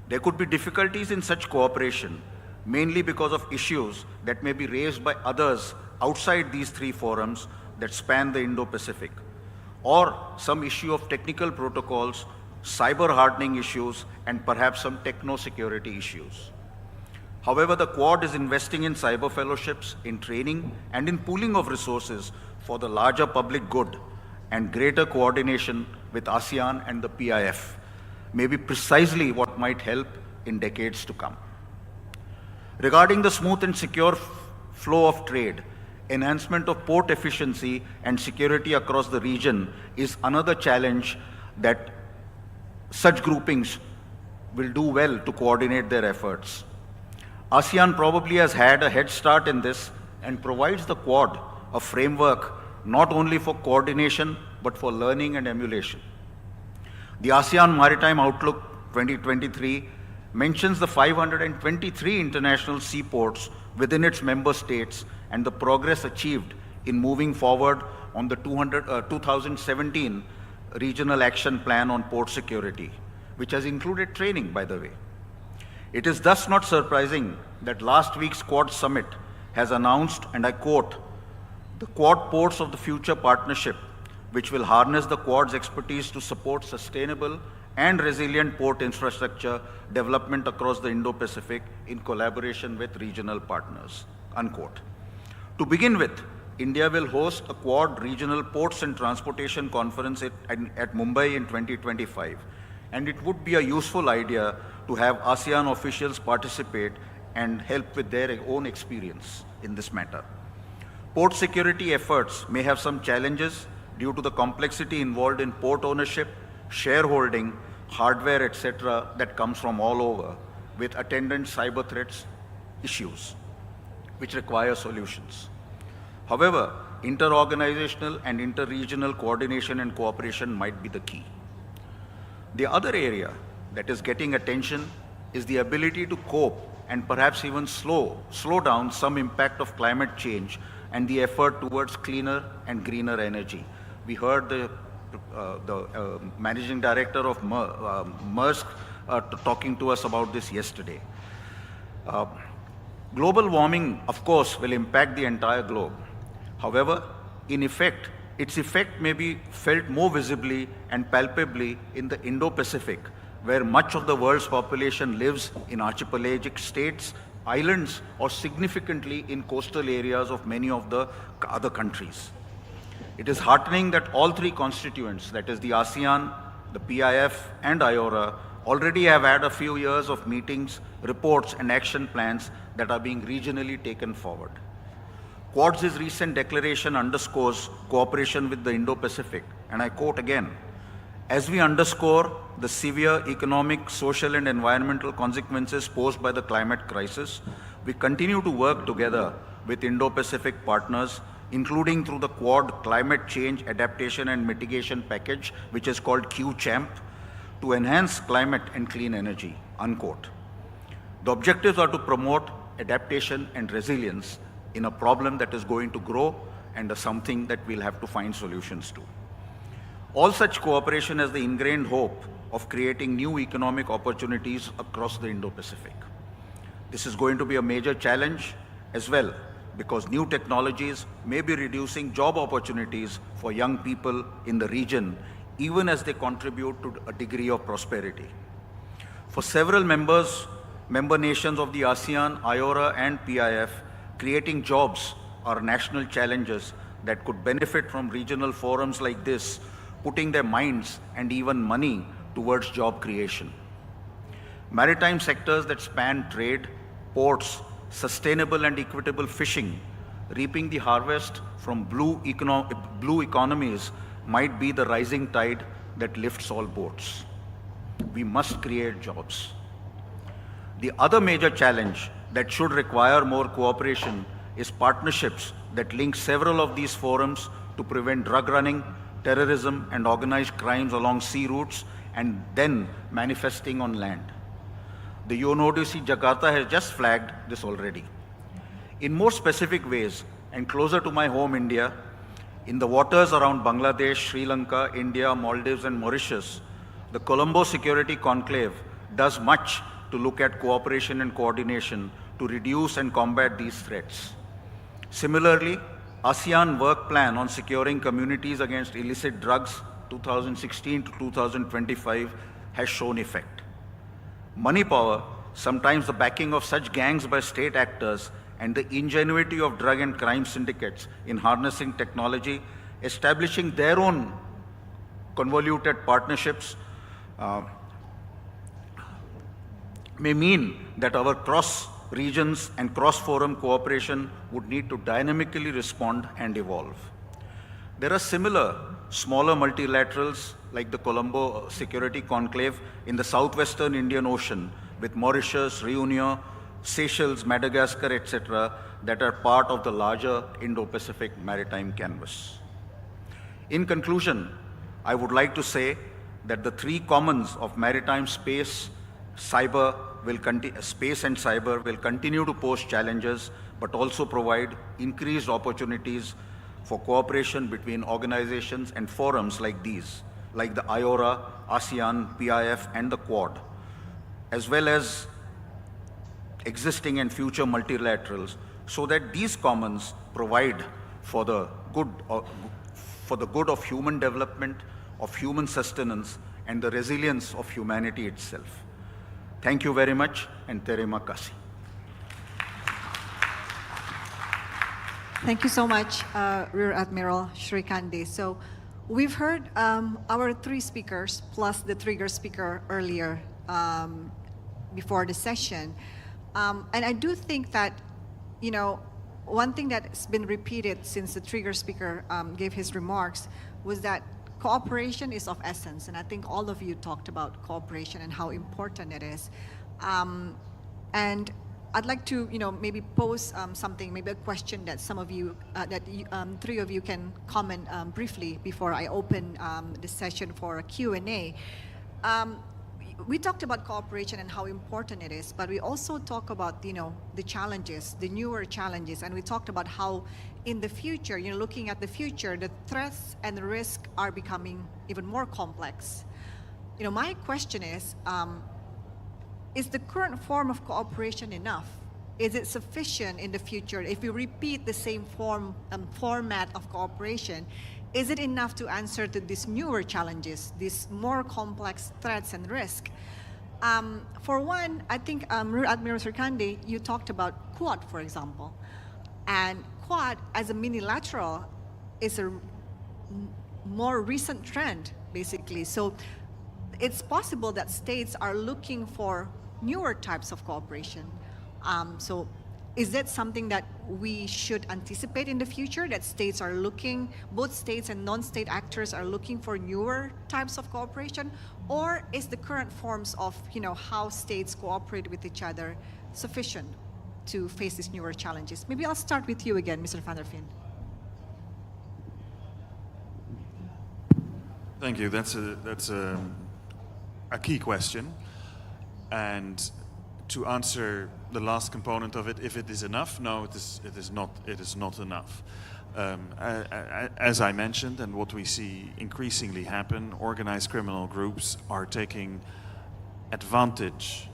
There could be difficulties in such cooperation, mainly because of issues that may be raised by others outside these three forums that span the Indo-Pacific, or some issue of technical protocols, cyber hardening issues, and perhaps some techno-security issues. However, the Quad is investing in cyber fellowships, in training, and in pooling of resources for the larger public good, and greater coordination with ASEAN and the PIF may be precisely what might help in decades to come. Regarding the smooth and secure flow of trade, enhancement of port efficiency and security across the region is another challenge that such groupings will do well to coordinate their efforts. ASEAN probably has had a head start in this and provides the Quad a framework not only for coordination but for learning and emulation. The ASEAN Maritime Outlook 2023 mentions the 523 international seaports within its member states and the progress achieved in moving forward on the 2017 Regional Action Plan on Port Security, which has included training, by the way. It is thus not surprising that last week's Quad Summit has announced, and I quote, the Quad Ports of the Future Partnership, which will harness the Quad's expertise to support sustainable and resilient port infrastructure development across the Indo-Pacific in collaboration with regional partners, unquote. To begin with, India will host a Quad Regional Ports and Transportation Conference at Mumbai in 2025, and it would be a useful idea to have ASEAN officials participate and help with their own experience in this matter. Port security efforts may have some challenges due to the complexity involved in port ownership, shareholding, hardware, etc. that comes from all over, with attendant cyber threats issues, which require solutions. However, inter-organizational and inter-regional coordination and cooperation might be the key. The other area that is getting attention is the ability to cope and perhaps even slow down some impact of climate change and the effort towards cleaner and greener energy. We heard the managing director of Maersk talking to us about this yesterday. Global warming, of course, will impact the entire globe. However, its effect may be felt more visibly and palpably in the Indo-Pacific, where much of the world's population lives in archipelagic states, islands, or significantly in coastal areas of many of the other countries. It is heartening that all three constituents, that is the ASEAN, the PIF, and IORA, already have had a few years of meetings, reports, and action plans that are being regionally taken forward. Quad's recent declaration underscores cooperation with the Indo-Pacific, and I quote again, as we underscore the severe economic, social, and environmental consequences posed by the climate crisis, we continue to work together with Indo-Pacific partners, including through the Quad Climate Change Adaptation and Mitigation Package, which is called QCHAMP, to enhance climate and clean energy, unquote. The objectives are to promote adaptation and resilience in a problem that is going to grow and something that we'll have to find solutions to. All such cooperation has the ingrained hope of creating new economic opportunities across the Indo-Pacific. This is going to be a major challenge as well, because new technologies may be reducing job opportunities for young people in the region, even as they contribute to a degree of prosperity. For several member nations of the ASEAN, IORA, and PIF, creating jobs are national challenges that could benefit from regional forums like this, putting their minds and even money towards job creation. Maritime sectors that span trade, ports, sustainable and equitable fishing, reaping the harvest from blue economies might be the rising tide that lifts all boats. We must create jobs. The other major challenge that should require more cooperation is partnerships that link several of these forums to prevent drug running, terrorism, and organized crimes along sea routes and then manifesting on land. The UNODC Jakarta has just flagged this already. In more specific ways, and closer to my home India, in the waters around Bangladesh, Sri Lanka, India, Maldives, and Mauritius, the Colombo Security Conclave does much to look at cooperation and coordination to reduce and combat these threats. Similarly, ASEAN Work Plan on Securing Communities Against Illicit Drugs 2016 to 2025 has shown effect. Money power, sometimes the backing of such gangs by state actors, and the ingenuity of drug and crime syndicates in harnessing technology, establishing their own convoluted partnerships, may mean that our cross-regions and cross-forum cooperation would need to dynamically respond and evolve. There are similar smaller multilaterals like the Colombo Security Conclave in the southwestern Indian Ocean with Mauritius, Reunion, Seychelles, Madagascar, etc., that are part of the larger Indo-Pacific maritime canvas. In conclusion, I would like to say that the three commons of maritime space, space and cyber will continue to pose challenges, but also provide increased opportunities for cooperation between organizations and forums like these, like the IORA, ASEAN, PIF, and the Quad, as well as existing and future multilaterals, so that these commons provide for the good of human development, of human sustenance, and the resilience of humanity itself. Thank you very much, and terima kasih. Thank you so much, Rear Admiral Shrikande. So we've heard our three speakers plus the trigger speaker earlier before the session. And I do think that, you know, one thing that's been repeated since the trigger speaker gave his remarks was that cooperation is of essence. And I think all of you talked about cooperation and how important it is. And I'd like to, you know, maybe pose something, maybe a question that some of you, three of you can comment briefly before I open the session for a Q&A. We talked about cooperation and how important it is, but we also talk about, you know, the challenges, the newer challenges, and we talked about how in the future, you know, looking at the future, the threats and the risk are becoming even more complex. You know, my question is the current form of cooperation enough? Is it sufficient in the future if we repeat the same format of cooperation? Is it enough to answer to these newer challenges, these more complex threats and risk? For one, I think Rear Admiral Shrikande, you talked about Quad, for example. And Quad as a minilateral is a more recent trend, basically. So it's possible that states are looking for newer types of cooperation. So is that something that we should anticipate in the future, that states are looking, both states and non-state actors are looking for newer types of cooperation? Or is the current forms of, you know, how states cooperate with each other sufficient to face these newer challenges? Maybe I'll start with you again, Mr. Van der Veen. Thank you. That's a key question. And to answer the last component of it, if it is enough, no, it is not enough. As I mentioned, and what we see increasingly happen, organized criminal groups are taking advantage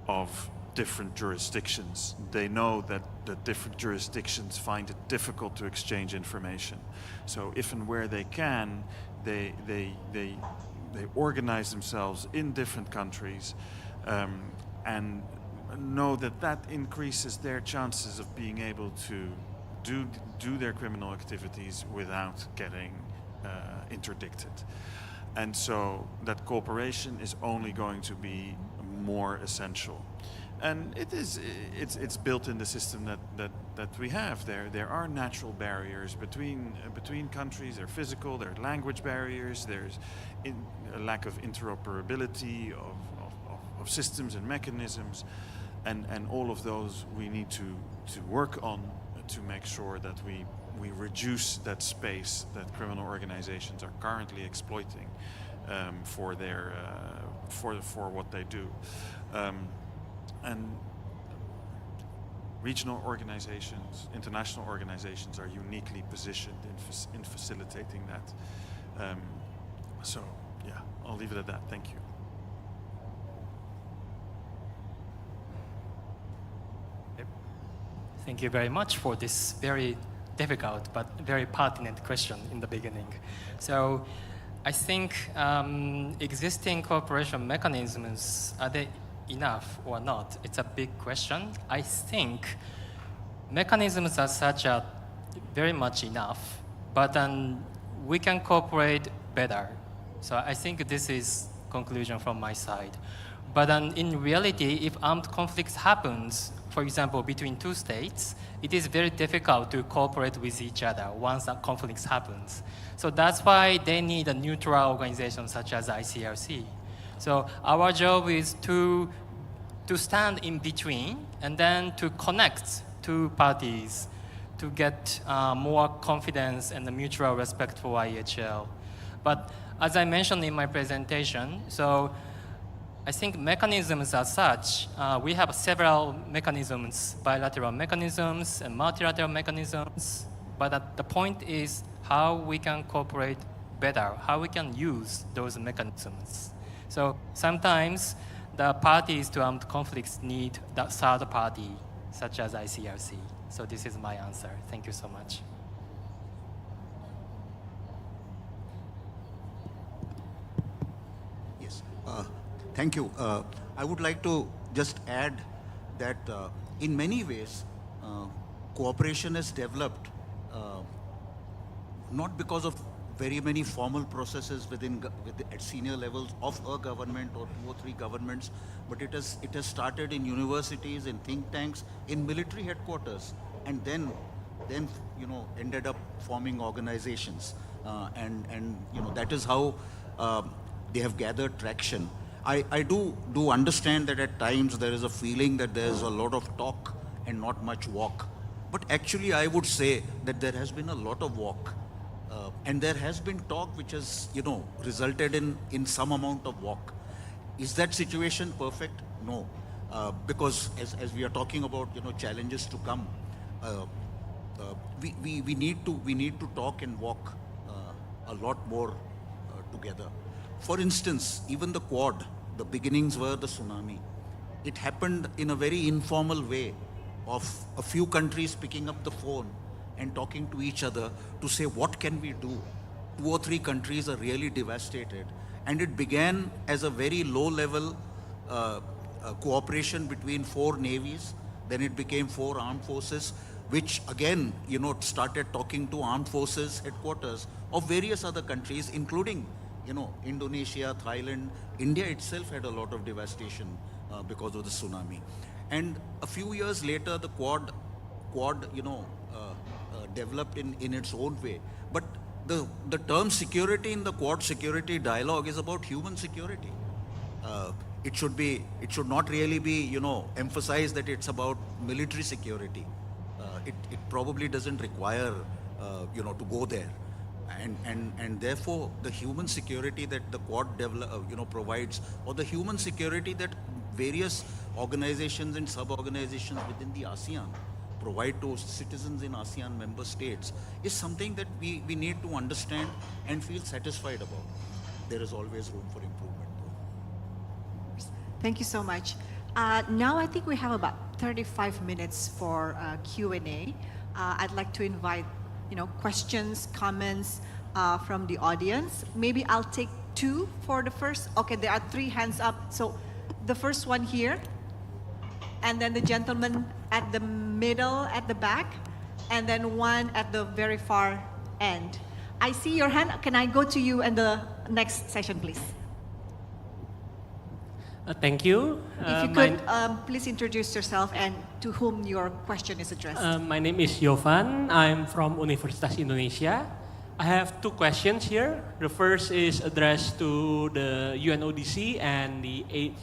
of different jurisdictions. They know that the different jurisdictions find it difficult to exchange information. So if and where they can, they organize themselves in different countries and know that that increases their chances of being able to do their criminal activities without getting interdicted. And so that cooperation is only going to be more essential. And it's built in the system that we have. There are natural barriers between countries. They're physical, there are language barriers, there's a lack of interoperability of systems and mechanisms, and all of those we need to work on to make sure that we reduce that space that criminal organizations are currently exploiting for what they do. And regional organizations, international organizations are uniquely positioned in facilitating that. So yeah, I'll leave it at that. Thank you. Thank you very much for this very difficult but very pertinent question in the beginning. So I think existing cooperation mechanisms, are they enough or not? It's a big question. I think mechanisms as such are very much enough, but we can cooperate better. So I think this is conclusion from my side. But in reality, if armed conflicts happens, for example, between two states, it is very difficult to cooperate with each other once a conflict happens. So that's why they need a neutral organization such as ICRC. So our job is to stand in between and then to connect two parties to get more confidence and the mutual respect for IHL. But as I mentioned in my presentation, so I think mechanisms as such, we have several mechanisms, bilateral mechanisms and multilateral mechanisms, but the point is how we can cooperate better, how we can use those mechanisms. So sometimes the parties to armed conflicts need the third party, such as ICRC. So this is my answer. Thank you so much. Yes, thank you. I would like to just add that in many ways, cooperation is developed not because of very many formal processes at senior levels of a government or 2 or 3 governments, but it has started in universities, in think tanks, in military headquarters, and then ended up forming organizations, and that is how they have gathered traction. I do understand that at times there is a feeling that there is a lot of talk and not much walk, but actually I would say that there has been a lot of walk. And there has been talk which has, resulted in some amount of walk. Is that situation perfect? No, because as we are talking about, challenges to come, we need to talk and walk a lot more together. For instance, even the Quad, the beginnings were the tsunami. It happened in a very informal way of a few countries picking up the phone and talking to each other to say, what can we do? 2 or 3 countries are really devastated. And it began as a very low-level cooperation between 4 navies. Then it became 4 armed forces, which again, started talking to armed forces headquarters of various other countries, including, Indonesia, Thailand. India itself had a lot of devastation because of the tsunami. And a few years later, the Quad developed in its own way. But the term security in the Quad security dialogue is about human security. It should not really be, emphasized that it's about military security. It probably doesn't require, to go there. And therefore, the human security that the Quad provides, or the human security that various organizations and sub-organizations within the ASEAN provide to citizens in ASEAN member states, is something that we need to understand and feel satisfied about. There is always room for improvement, though. Thank you so much. Now I think we have about 35 minutes for Q&A. I'd like to invite, questions, comments from the audience. Maybe I'll take 2 for the first. Okay, there are 3 hands up. So the first one here, and then the gentleman at the middle, at the back, and then one at the very far end. I see your hand. Can I go to you in the next session, please? Thank you. If you could, please introduce yourself and to whom your question is addressed. My name is Jovan. I'm from Universitas Indonesia. I have 2 questions here. The first is addressed to the UNODC and the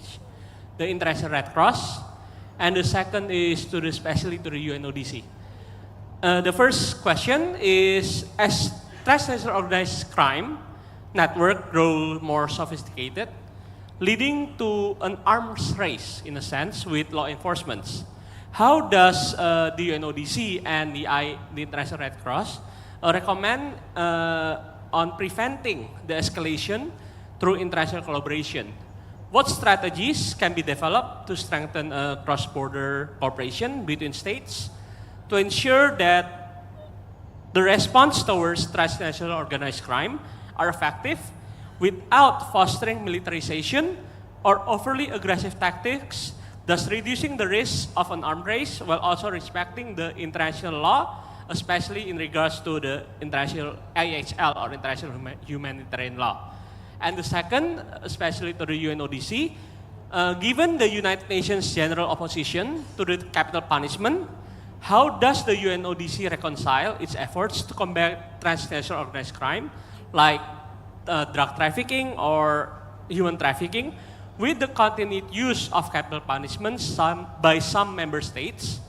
International Red Cross. And the second is especially to the UNODC. The first question is, as transnational organized crime network grow more sophisticated, leading to an arms race, in a sense, with law enforcement, how does the UNODC and the International Red Cross recommend on preventing the escalation through international collaboration? What strategies can be developed to strengthen cross-border cooperation between states to ensure that the response towards transnational organized crime are effective without fostering militarization or overly aggressive tactics, thus reducing the risk of an arms race while also respecting the international law, especially in regards to the international IHL or international humanitarian law? And the second, especially to the UNODC, Given the United Nations general opposition to the capital punishment, how does the UNODC reconcile its efforts to combat transnational organized crime, like drug trafficking or human trafficking, with the continued use of capital punishment by some member states?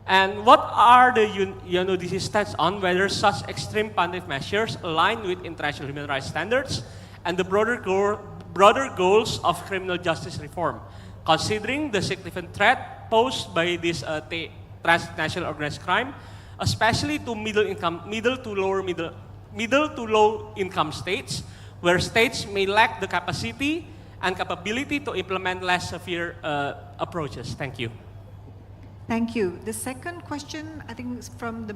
And what are the UNODC stance on whether such extreme punitive measures align with international human rights standards and the broader goals of criminal justice reform, considering the significant threat posed by this transnational organized crime, especially to middle to low income states, where states may lack the capacity and capability to implement less severe approaches? Thank you. Thank you. The second question, I think, is from the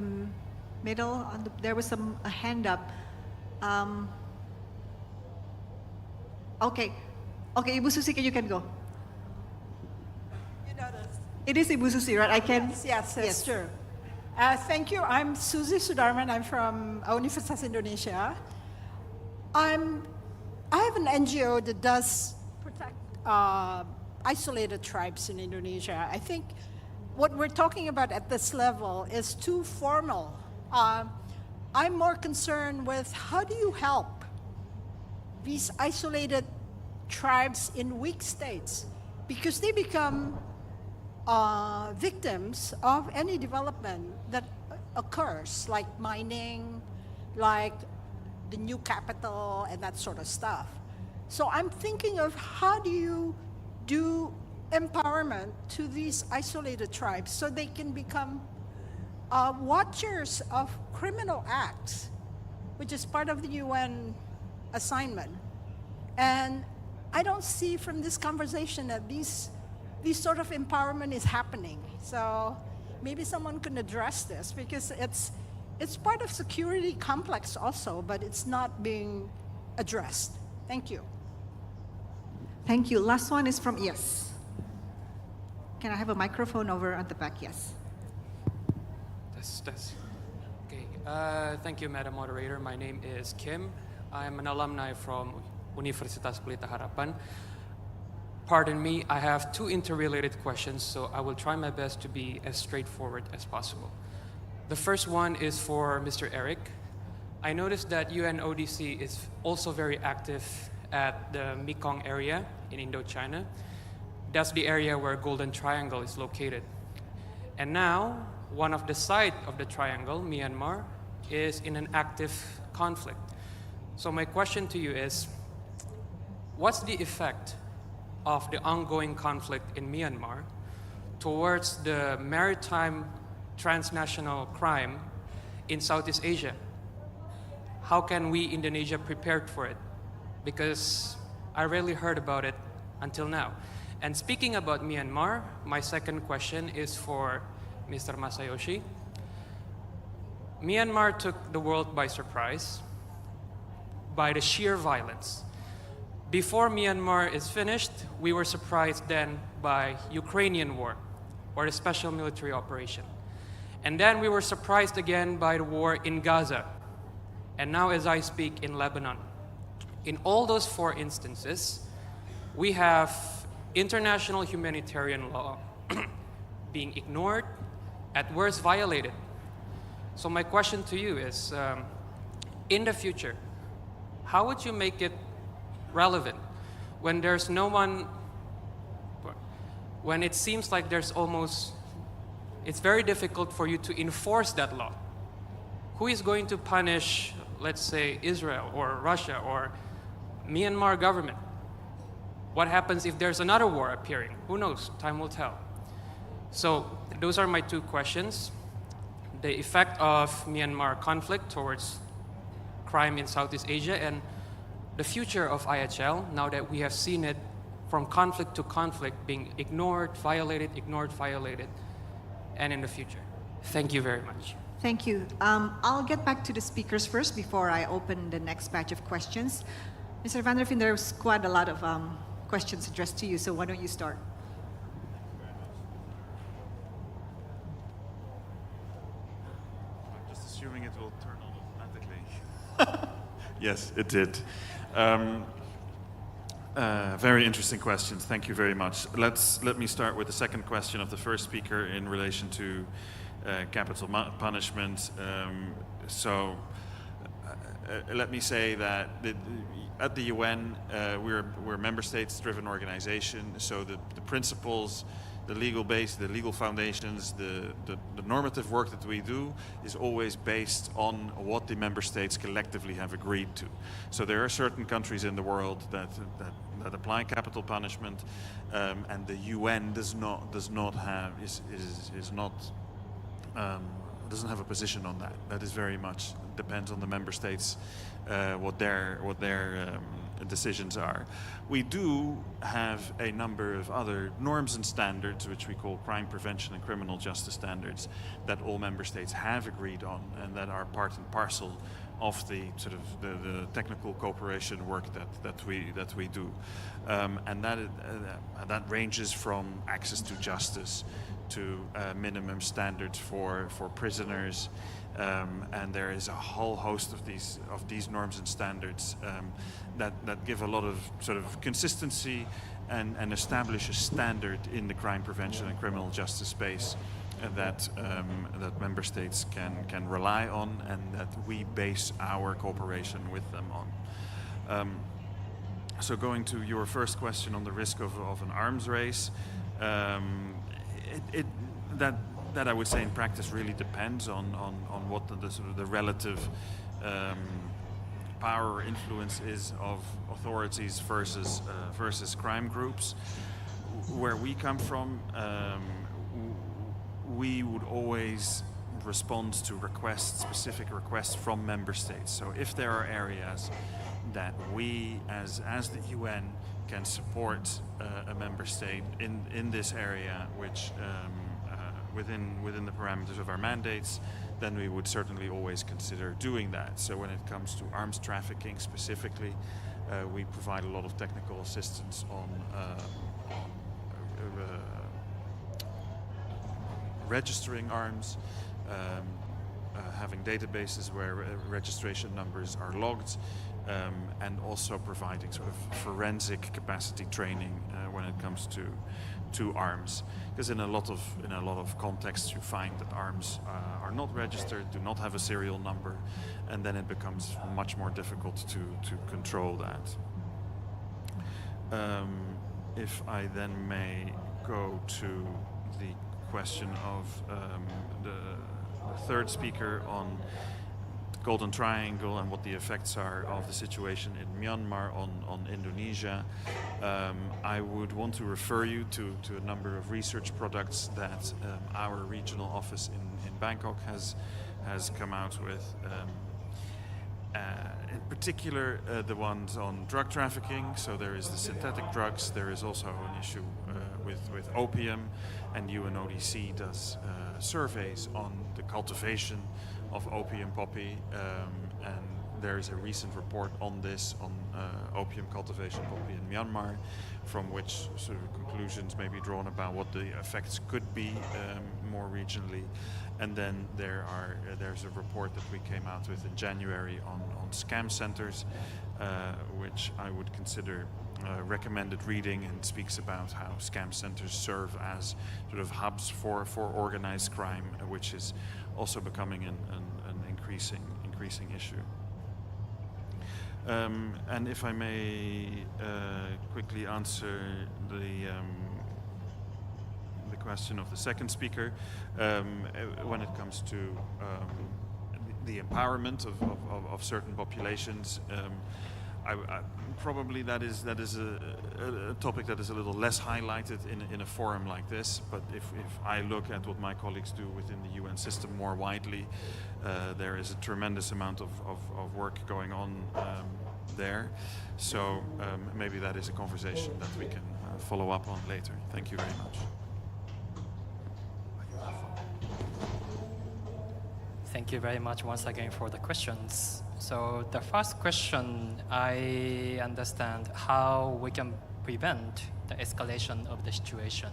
middle. There was a hand up. Okay, Ibu Susi, you can go. You know this. It is Ibu Susi, right? I can. Yes, sure. Thank you. I'm Suzy Sudarman. I'm from Universitas Indonesia. I have an NGO that does protect isolated tribes in Indonesia. I think what we're talking about at this level is too formal. I'm more concerned with how do you help these isolated tribes in weak states, because they become victims of any development that occurs, like mining, like the new capital and that sort of stuff. So I'm thinking of how do you do empowerment to these isolated tribes so they can become watchers of criminal acts, which is part of the UN assignment. And I don't see from this conversation that these sort of empowerment is happening. So maybe someone can address this, because it's part of security complex also, but it's not being addressed. Thank you. Thank you. Last one is from, yes. Can I have a microphone over at the back? Yes. Okay. Thank you, Madam Moderator. My name is Kim. I'm an alumni from Universitas Pelita Harapan. Pardon me, I have two interrelated questions, so I will try my best to be as straightforward as possible. The first one is for Mr. Eric. I noticed that UNODC is also very active at the Mekong area in Indochina. That's the area where Golden Triangle is located. And now, one of the sides of the triangle, Myanmar, is in an active conflict. So my question to you is, what's the effect of the ongoing conflict in Myanmar towards the maritime transnational crime in Southeast Asia? How can we, Indonesia, prepare for it? Because I rarely heard about it until now. And speaking about Myanmar, my second question is for Mr. Masayoshi. Myanmar took the world by surprise by the sheer violence. Before Myanmar is finished, we were surprised then by Ukrainian war, or the special military operation. And then we were surprised again by the war in Gaza. And now as I speak, in Lebanon. In all those four instances, we have international humanitarian law being ignored, at worst violated. So my question to you is, in the future, how would you make it relevant when there's no one, when it seems like there's almost, it's very difficult for you to enforce that law? Who is going to punish, let's say, Israel or Russia or Myanmar government? What happens if there's another war appearing? Who knows? Time will tell. So those are my two questions. The effect of Myanmar conflict towards crime in Southeast Asia, and the future of IHL, now that we have seen it from conflict to conflict being ignored, violated, and in the future. Thank you very much. Thank you. I'll get back to the speakers first before I open the next batch of questions. Mr. Van der Veen, there's quite a lot of questions addressed to you, so why don't you start? I'm just assuming it will turn on automatically. Yes, it did. Very interesting questions. Thank you very much. Let me start with the second question of the first speaker in relation to capital punishment. Let me say that at the UN, we're a member states-driven organization. So the principles, the legal base, the legal foundations, the normative work that we do is always based on what the member states collectively have agreed to. So there are certain countries in the world that apply capital punishment, and the UN doesn't have a position on that. That is very much depends on the member states, what their decisions are. We do have a number of other norms and standards, which we call crime prevention and criminal justice standards, that all member states have agreed on and that are part and parcel of the sort of the technical cooperation work that we do, and that ranges from access to justice to minimum standards for prisoners, and there is a whole host of these norms and standards that give a lot of sort of consistency and establish a standard in the crime prevention and criminal justice space that member states can rely on and that we base our cooperation with them on. So going to your first question on the risk of an arms race, that I would say in practice really depends on what the sort of the relative power or influence is of authorities versus crime groups. Where we come from, we would always respond to specific requests from member states. So if there are areas that we as the UN can support a member state in this area, which within the parameters of our mandates, then we would certainly always consider doing that. So when it comes to arms trafficking specifically, we provide a lot of technical assistance on registering arms, having databases where registration numbers are logged, and also providing sort of forensic capacity training when it comes to arms. Because in a lot of contexts you find that arms are not registered, do not have a serial number, and then it becomes much more difficult to control that. If I then may go to the question of the third speaker on the Golden Triangle and what the effects are of the situation in Myanmar on Indonesia, I would want to refer you to a number of research products that our regional office in Bangkok has come out with. In particular, the ones on drug trafficking. So there is the synthetic drugs. There is also an issue with opium, and UNODC does surveys on the cultivation of opium poppy, and there is a recent report on this, on opium cultivation poppy in Myanmar, from which sort of conclusions may be drawn about what the effects could be more regionally. And then there's a report that we came out with in January on scam centers, which I would consider recommended reading, and speaks about how scam centers serve as sort of hubs for organized crime, which is also becoming an increasing issue. And if I may quickly answer the question of the second speaker, when it comes to the empowerment of certain populations, probably that is a topic that is a little less highlighted in a forum like this. But if I look at what my colleagues do within the UN system more widely, there is a tremendous amount of work going on there. So maybe that is a conversation that we can follow up on later. Thank you very much. Thank you very much once again for the questions. So the first question, I understand how we can prevent the escalation of the situation.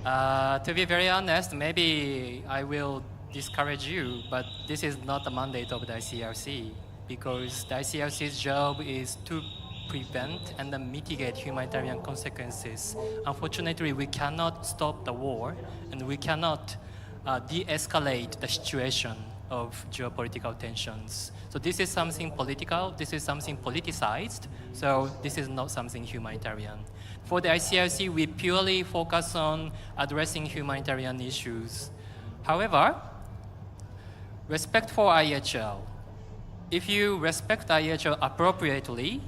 To be very honest, maybe I will discourage you, but this is not the mandate of the ICRC, because the ICRC's job is to prevent and then mitigate humanitarian consequences. Unfortunately, we cannot stop the war, and we cannot de-escalate the situation of geopolitical tensions. So this is something political, this is something politicized, so this is not something humanitarian. For the ICRC, we purely focus on addressing humanitarian issues. However, respect for IHL. If you respect IHL appropriately,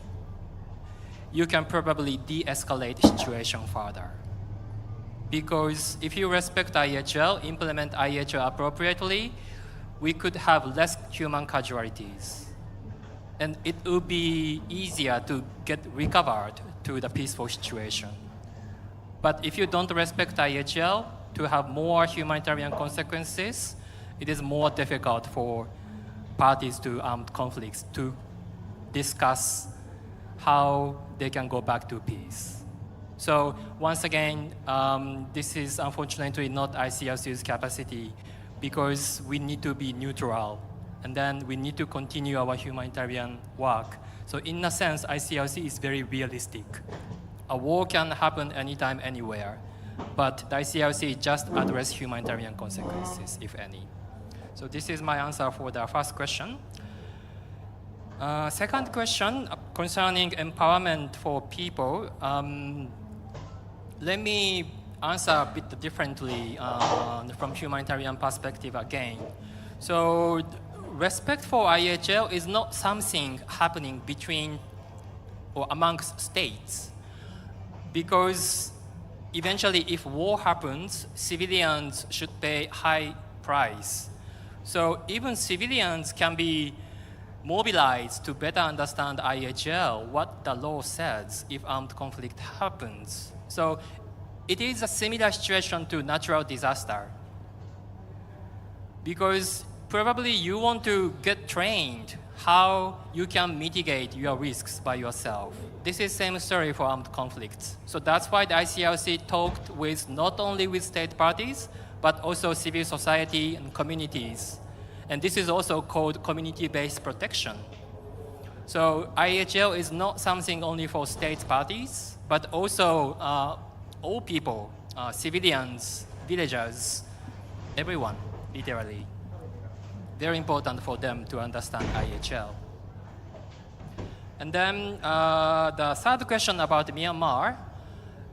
you can probably de-escalate the situation further. Because if you respect IHL, implement IHL appropriately, we could have less human casualties. And it would be easier to get recovered to the peaceful situation. But if you don't respect IHL, to have more humanitarian consequences, it is more difficult for parties to armed conflicts to discuss how they can go back to peace. So once again, this is unfortunately not ICRC's capacity, because we need to be neutral, and then we need to continue our humanitarian work. So in a sense, ICRC is very realistic. A war can happen anytime, anywhere, but the ICRC just address humanitarian consequences, if any. So this is my answer for the first question. Second question concerning empowerment for people. Let me answer a bit differently from humanitarian perspective again. So respect for IHL is not something happening between or amongst states, because eventually if war happens, civilians should pay high price. So even civilians can be mobilized to better understand IHL, what the law says if armed conflict happens. So it is a similar situation to natural disaster, because probably you want to get trained how you can mitigate your risks by yourself. This is same story for armed conflicts. So that's why the ICRC talked with not only with state parties, but also civil society and communities. And this is also called community-based protection. So IHL is not something only for state parties, but also all people, civilians, villagers, everyone, literally. Very important for them to understand IHL. And then the third question about Myanmar.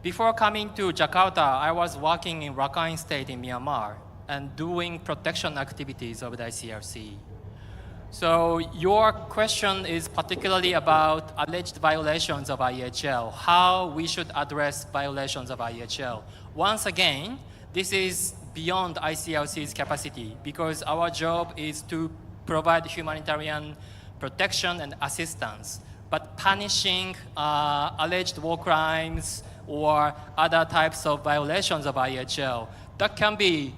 Before coming to Jakarta, I was working in Rakhine State in Myanmar and doing protection activities of the ICRC. So your question is particularly about alleged violations of IHL, how we should address violations of IHL. Once again, this is beyond ICRC's capacity, because our job is to provide humanitarian protection and assistance. But punishing alleged war crimes or other types of violations of IHL, that can be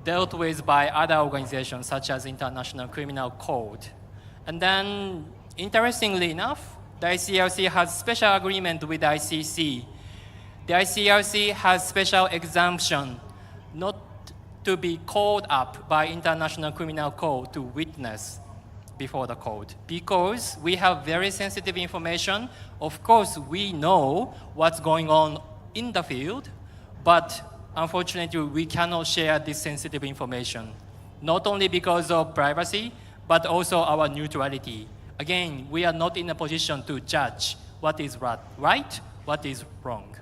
dealt with by other organizations such as International Criminal Court. And then, interestingly enough, the ICRC has special agreement with the ICC. The ICRC has special exemption not to be called up by International Criminal Court to witness before the court, because we have very sensitive information. Of course, we know what's going on in the field, but unfortunately, we cannot share this sensitive information, not only because of privacy, but also our neutrality. Again, we are not in a position to judge what is right, what is wrong.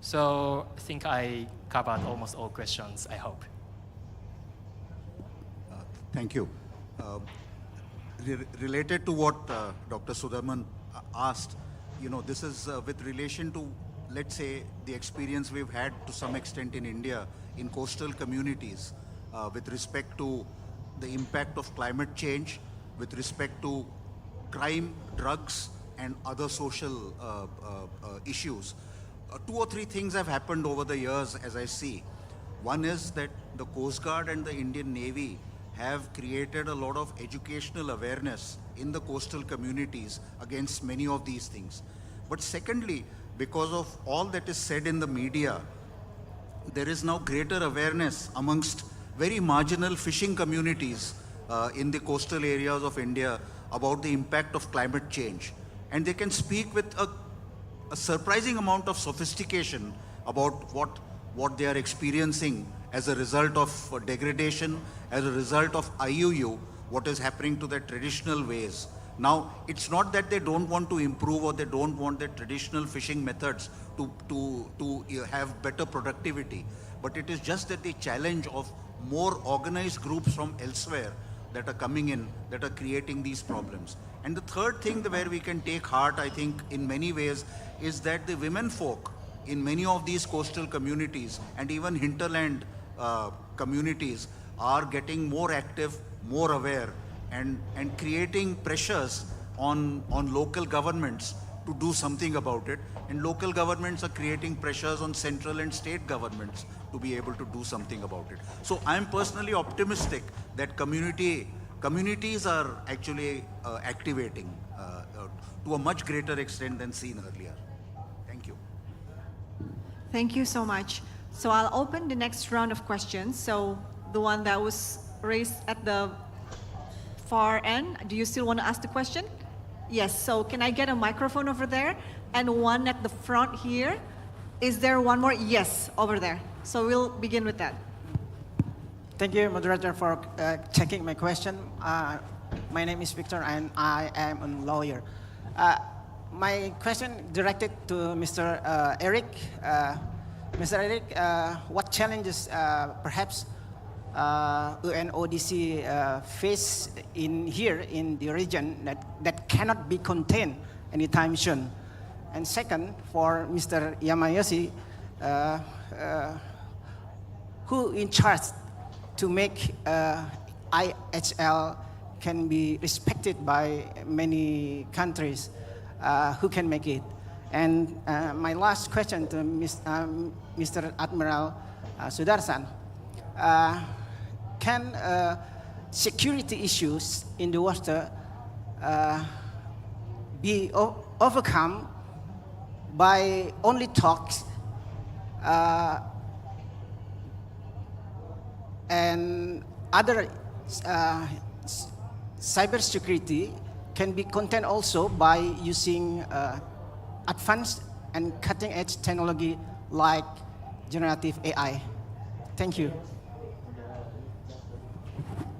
So I think I covered almost all questions, I hope. Thank you. Related to what Dr. Sudarman asked, you know, this is with relation to, let's say, the experience we've had to some extent in India in coastal communities with respect to the impact of climate change, with respect to crime, drugs, and other social issues. 2 or 3 things have happened over the years as I see. One is that the Coast Guard and the Indian Navy have created a lot of educational awareness in the coastal communities against many of these things. But secondly, because of all that is said in the media, there is now greater awareness amongst very marginal fishing communities in the coastal areas of India about the impact of climate change. and they can speak with a surprising amount of sophistication about what they are experiencing as a result of degradation, as a result of IUU, what is happening to their traditional ways. Now, it's not that they don't want to improve or they don't want their traditional fishing methods to have better productivity, but it is just that the challenge of more organized groups from elsewhere that are coming in, that are creating these problems. And the third thing where we can take heart, I think, in many ways, is that the women folk in many of these coastal communities and even hinterland communities are getting more active, more aware, and creating pressures on local governments to do something about it. And local governments are creating pressures on central and state governments to be able to do something about it. So I'm personally optimistic that communities are actually activating to a much greater extent than seen earlier. Thank you. Thank you so much. So I'll open the next round of questions. So the one that was raised at the far end, do you still want to ask the question? Yes, so can I get a microphone over there? And one at the front here. Is there one more? Yes, over there. So we'll begin with that. Thank you, moderator, for checking my question. My name is Victor, and I am a lawyer. My question directed to Mr. Eric. Mr. Eric, what challenges perhaps UNODC face in the region that cannot be contained anytime soon? And second, for Mr. Yamayoshi, who in charge to make IHL can be respected by many countries, who can make it? And my last question to Mr. Admiral Sudarsan, can security issues in the water be overcome by only talks and other cybersecurity can be contained also by using advanced and cutting-edge technology like generative AI? Thank you.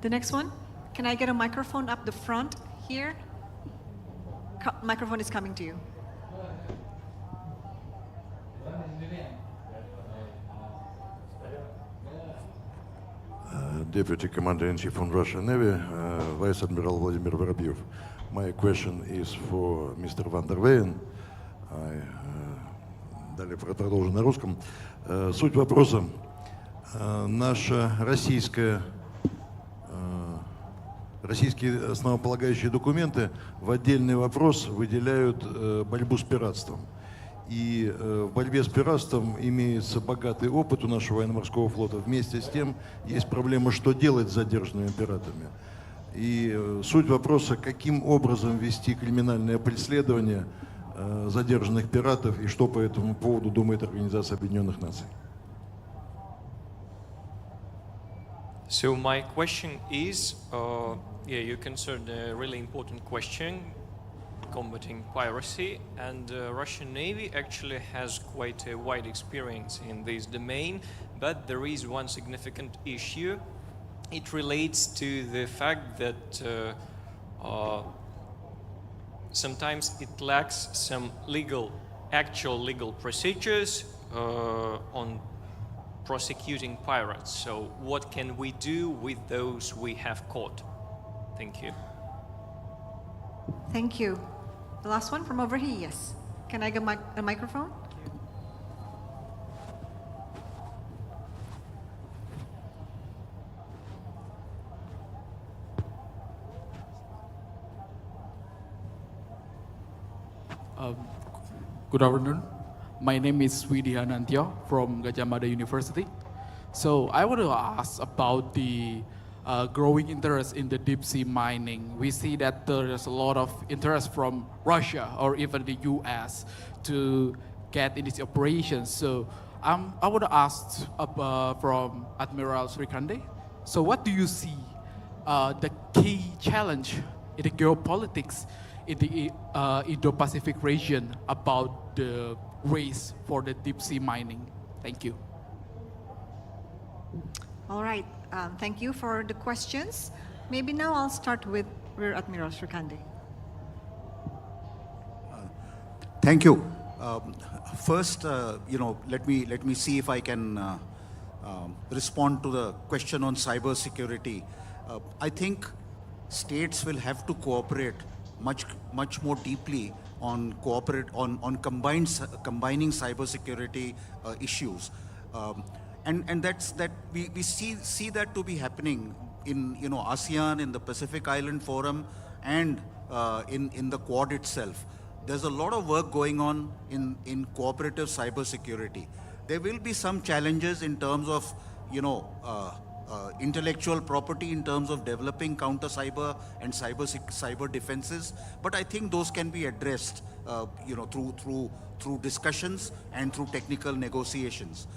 The next one, can I get a microphone up the front here? Microphone is coming to you. Deputy Commander-in-Chief from Russian Navy, Vice Admiral Vladimir Воробьев. My question is for Mr. Van der Weyen. Далее продолжу на русском. Суть вопроса. Наши российские основополагающие документы в отдельный вопрос выделяют борьбу с пиратством. И в борьбе с пиратством имеется богатый опыт у нашего военно-морского флота. Вместе с тем есть проблема, что делать с задержанными пиратами. И суть вопроса, каким образом вести криминальное преследование задержанных пиратов и что по этому поводу думает Организация Объединенных Наций. So my question is, you concerned a really important question, combating piracy, and Russian Navy actually has quite a wide experience in this domain, but there is one significant issue. It relates to the fact that sometimes it lacks some actual legal procedures on prosecuting pirates. So what can we do with those we have caught? Thank you. Thank you. The last one from over here, yes. Can I get a microphone? Good afternoon. My name is Swidi Anantya from Gajah Mada University. So I want to ask about the growing interest in the deep sea mining. We see that there is a lot of interest from Russia or even the US to get in these operations. So I want to ask from Admiral Srikande. So what do you see the key challenge in the geopolitics in the Indo-Pacific region about the race for the deep sea mining? Thank you. All right, thank you for the questions. Maybe now I'll start with Rear Admiral Srikandi. Thank you. First, let me see if I can respond to the question on cyber security. I think states will have to cooperate much more deeply on combining cybersecurity issues, and that we see that to be happening in ASEAN, in the Pacific Island Forum, and in the Quad itself. There's a lot of work going on in cooperative cybersecurity. There will be some challenges in terms of intellectual property, in terms of developing counter cyber and cyber defenses, but I think those can be addressed through discussions and through technical negotiations.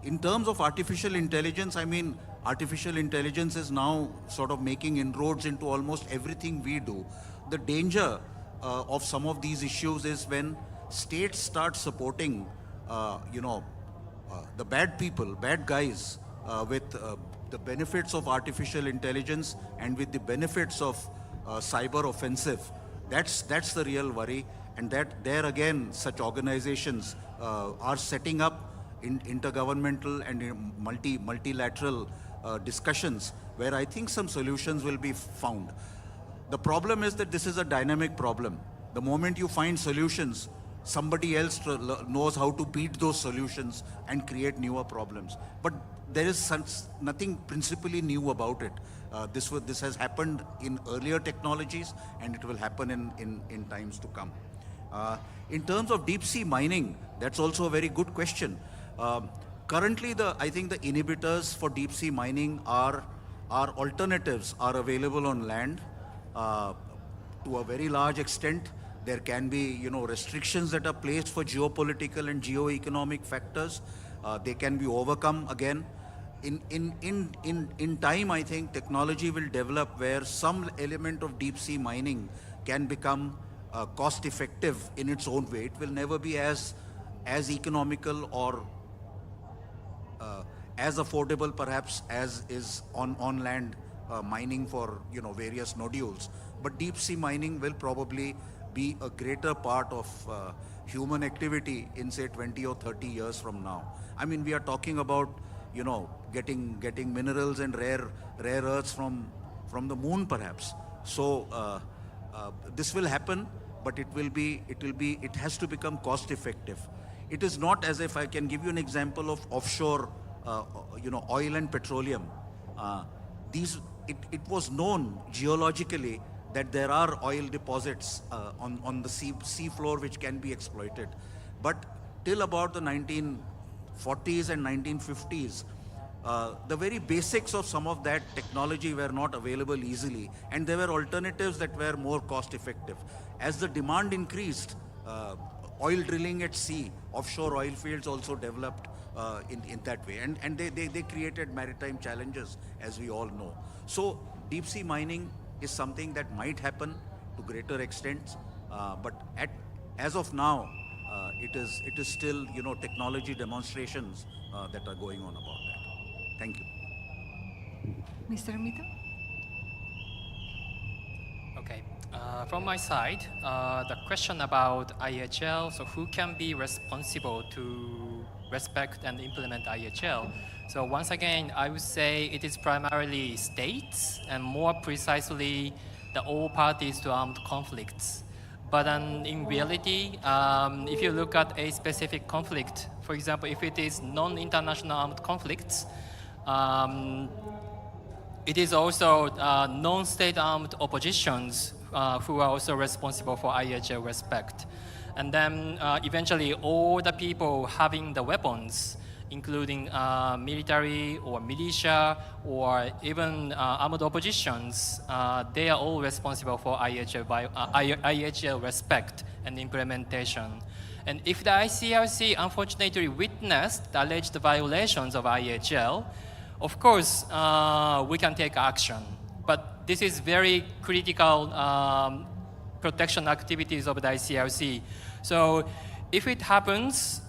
In terms of artificial intelligence, I mean, artificial intelligence is now sort of making inroads into almost everything we do. The danger of some of these issues is when states start supporting the bad people, bad guys, with the benefits of artificial intelligence and with the benefits of cyber offensive. That's the real worry, and that there again such organizations are setting up in intergovernmental and multilateral discussions where I think some solutions will be found. The problem is that this is a dynamic problem. The moment you find solutions, somebody else knows how to beat those solutions and create newer problems. But there is nothing principally new about it. This has happened in earlier technologies, and it will happen in times to come. In terms of deep sea mining, that's also a very good question. Currently, I think the inhibitors for deep sea mining are alternatives are available on land to a very large extent. There can be restrictions that are placed for geopolitical and geo-economic factors. They can be overcome again. In time, I think technology will develop where some element of deep sea mining can become cost effective in its own way. It will never be as economical or as affordable perhaps as is on land mining for various nodules. But deep sea mining will probably be a greater part of human activity in say 20 or 30 years from now. I mean, we are talking about getting minerals and rare earths from the moon perhaps. So this will happen, but it has to become cost effective. It is not as if I can give you an example of offshore oil and petroleum. It was known geologically that there are oil deposits on the sea floor which can be exploited. But till about the 1940s and 1950s, the very basics of some of that technology were not available easily, and there were alternatives that were more cost effective. As the demand increased, oil drilling at sea, offshore oil fields also developed in that way, and they created maritime challenges, as we all know. So deep sea mining is something that might happen to greater extents, but as of now, it is still technology demonstrations that are going on about that. Thank you. Mr. Mita? Okay. From my side, the question about IHL, so who can be responsible to respect and implement IHL? So once again, I would say it is primarily states and more precisely the all parties to armed conflicts. But in reality, if you look at a specific conflict, for example, if it is non-international armed conflicts, it is also non-state armed oppositions who are also responsible for IHL respect. And then eventually all the people having the weapons, including military or militia or even armed oppositions, they are all responsible for IHL respect and implementation. And if the ICRC unfortunately witnessed the alleged violations of IHL, of course, we can take action. But this is very critical protection activities of the ICRC. So if it happens,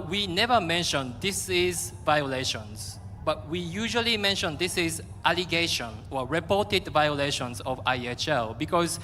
we never mention this is violations, but we usually mention this is allegation or reported violations of IHL, because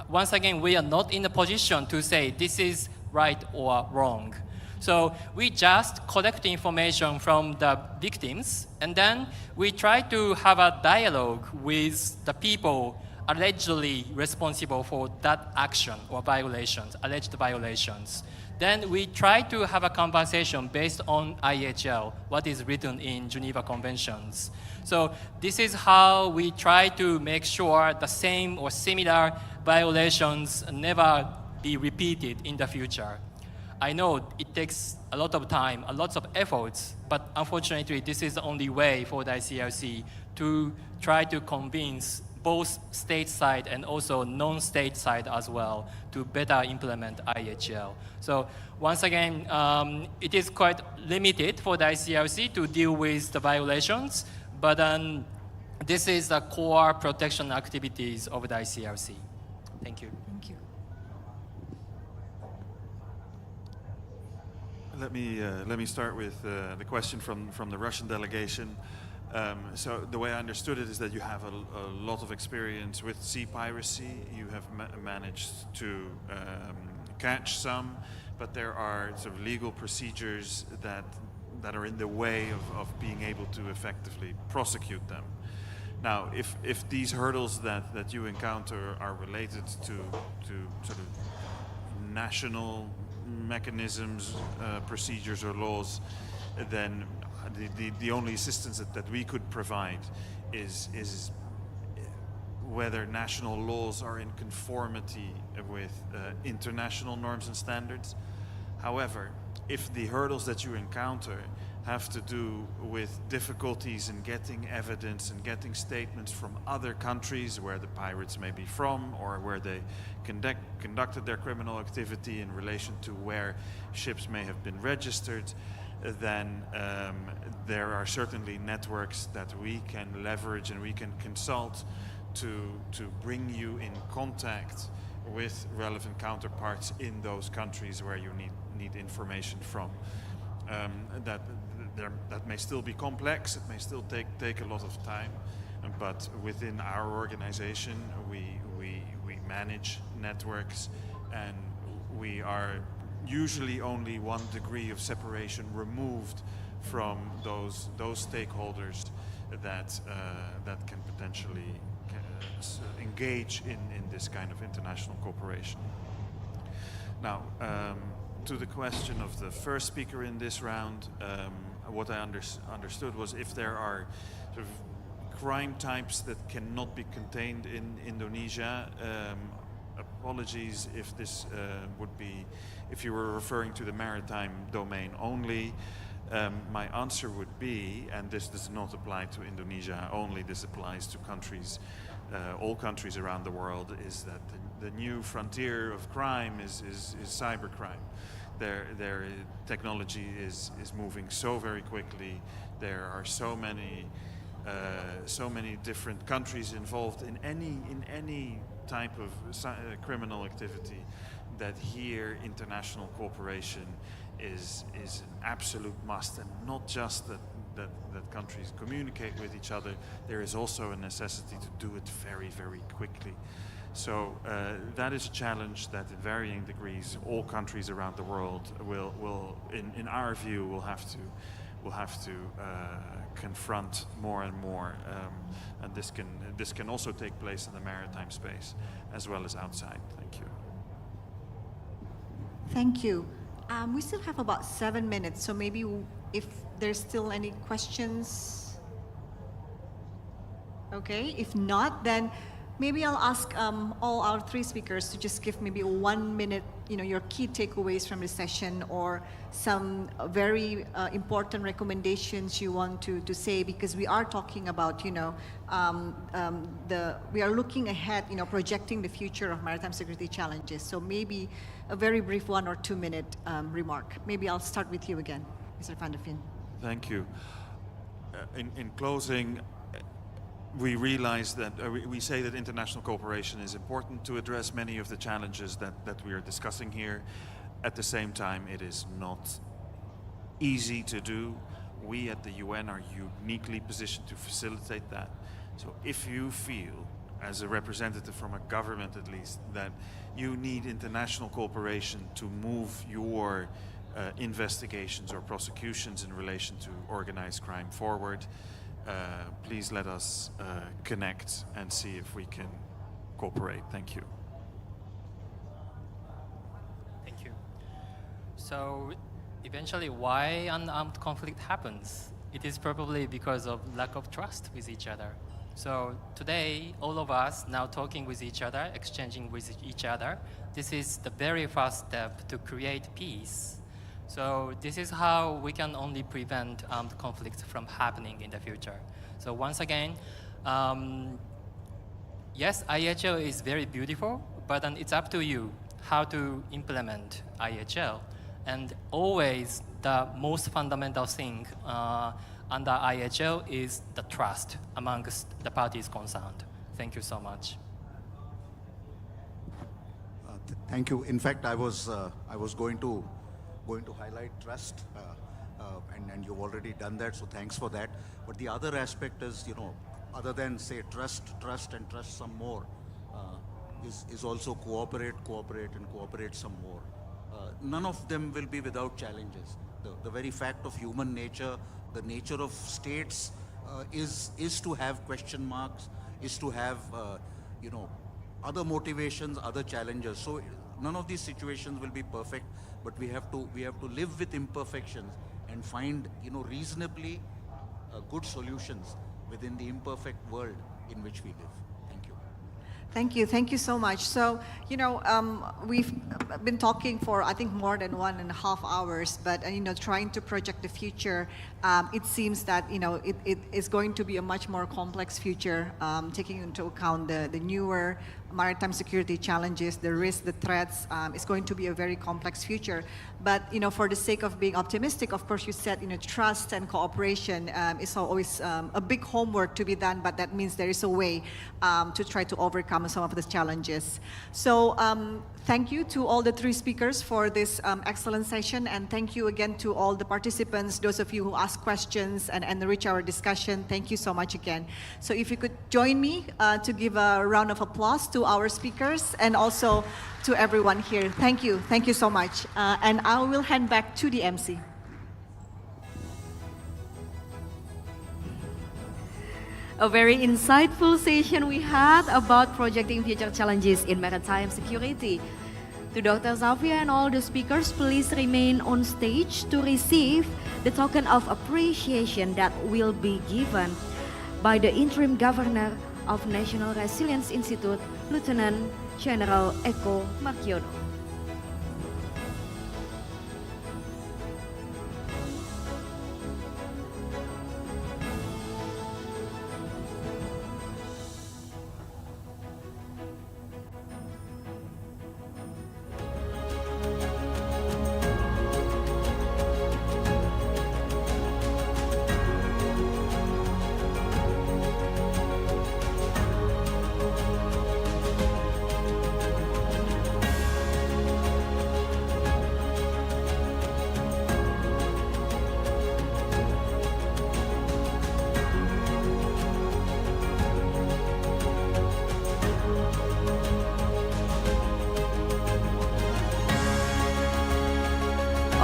once again, we are not in a position to say this is right or wrong. So we just collect information from the victims, and then we try to have a dialogue with the people allegedly responsible for that action or violations, alleged violations. Then we try to have a conversation based on IHL, what is written in Geneva Conventions. So this is how we try to make sure the same or similar violations never be repeated in the future. I know it takes a lot of time, a lot of efforts, but unfortunately this is the only way for the ICRC to try to convince both state side and also non-state side as well to better implement IHL. So once again, it is quite limited for the ICRC to deal with the violations, but this is the core protection activities of the ICRC. Thank you. Thank you. Let me start with the question from the Russian delegation. So the way I understood it is that you have a lot of experience with sea piracy. You have managed to catch some, but there are sort of legal procedures that are in the way of being able to effectively prosecute them. Now, if these hurdles that you encounter are related to sort of national mechanisms, procedures or laws, then the only assistance that we could provide is whether national laws are in conformity with international norms and standards. However, if the hurdles that you encounter have to do with difficulties in getting evidence and getting statements from other countries where the pirates may be from, or where they conducted their criminal activity in relation to where ships may have been registered, then there are certainly networks that we can leverage and we can consult to bring you in contact with relevant counterparts in those countries where you need information from. That may still be complex, it may still take a lot of time, but within our organization we manage networks, and we are usually only 1 degree of separation removed from those stakeholders that can potentially engage in this kind of international cooperation. Now, to the question of the first speaker in this round, what I understood was if there are sort of crime types that cannot be contained in Indonesia, apologies if this would be, if you were referring to the maritime domain only. My answer would be, and this does not apply to Indonesia only, this applies to countries, all countries around the world, is that the new frontier of crime is cybercrime. Their technology is moving so very quickly. There are so many different countries involved in any type of criminal activity, that here international cooperation is an absolute must, and not just that countries communicate with each other. There is also a necessity to do it very, very quickly. So that is a challenge that in varying degrees all countries around the world will in our view will have to confront more and more, and this can also take place in the maritime space as well as outside. Thank you. Thank you. We still have about 7 minutes, so maybe if there's still any questions. Okay, if not, then maybe I'll ask all our 3 speakers to just give maybe 1 minute, your key takeaways from the session, or some very important recommendations you want to say, because we are talking about, we are looking ahead, projecting the future of maritime security challenges. So maybe a very brief 1 or 2 minute remark. Maybe I'll start with you again, Mr. Van der Veen. Thank you. In closing, we realize that we say that international cooperation is important to address many of the challenges that we are discussing here. At the same time, it is not easy to do. We at the UN are uniquely positioned to facilitate that. So if you feel, as a representative from a government at least, that you need international cooperation to move your investigations or prosecutions in relation to organized crime forward, please let us connect and see if we can cooperate. Thank you. Thank you. So eventually, why an armed conflict happens? It is probably because of lack of trust with each other. So today, all of us now talking with each other, exchanging with each other, this is the very first step to create peace. So this is how we can only prevent armed conflicts from happening in the future. So once again, yes, IHL is very beautiful, but then it's up to you how to implement IHL. And always the most fundamental thing under IHL is the trust amongst the parties concerned. Thank you so much. Thank you. In fact, I was going to highlight trust, and you've already done that, so thanks for that. But the other aspect is, other than say trust and trust some more, is also cooperate some more. None of them will be without challenges. The very fact of human nature, the nature of states, is to have question marks, is to have other motivations, other challenges. So none of these situations will be perfect, but we have to live with imperfections and find reasonably good solutions within the imperfect world in which we live. Thank you so much. So, we've been talking for, I think, more than 1.5 hours, but, trying to project the future, it seems that, it is going to be a much more complex future, taking into account the newer maritime security challenges, the risks, the threats. It's going to be a very complex future. But, for the sake of being optimistic, of course, you said, trust and cooperation is always a big homework to be done, but that means there is a way to try to overcome some of the challenges. So thank you to all the 3 speakers for this excellent session, and thank you again to all the participants, those of you who asked questions and enrich our discussion. Thank you so much again. So if you could join me to give a round of applause to our speakers and also to everyone here. Thank you so much. And I will hand back to the MC. A very insightful session we had about projecting future challenges in maritime security. To Dr. Xavier and all the speakers, please remain on stage to receive the token of appreciation that will be given by the Interim Governor of National Resilience Institute, Lieutenant General Eko Markiono.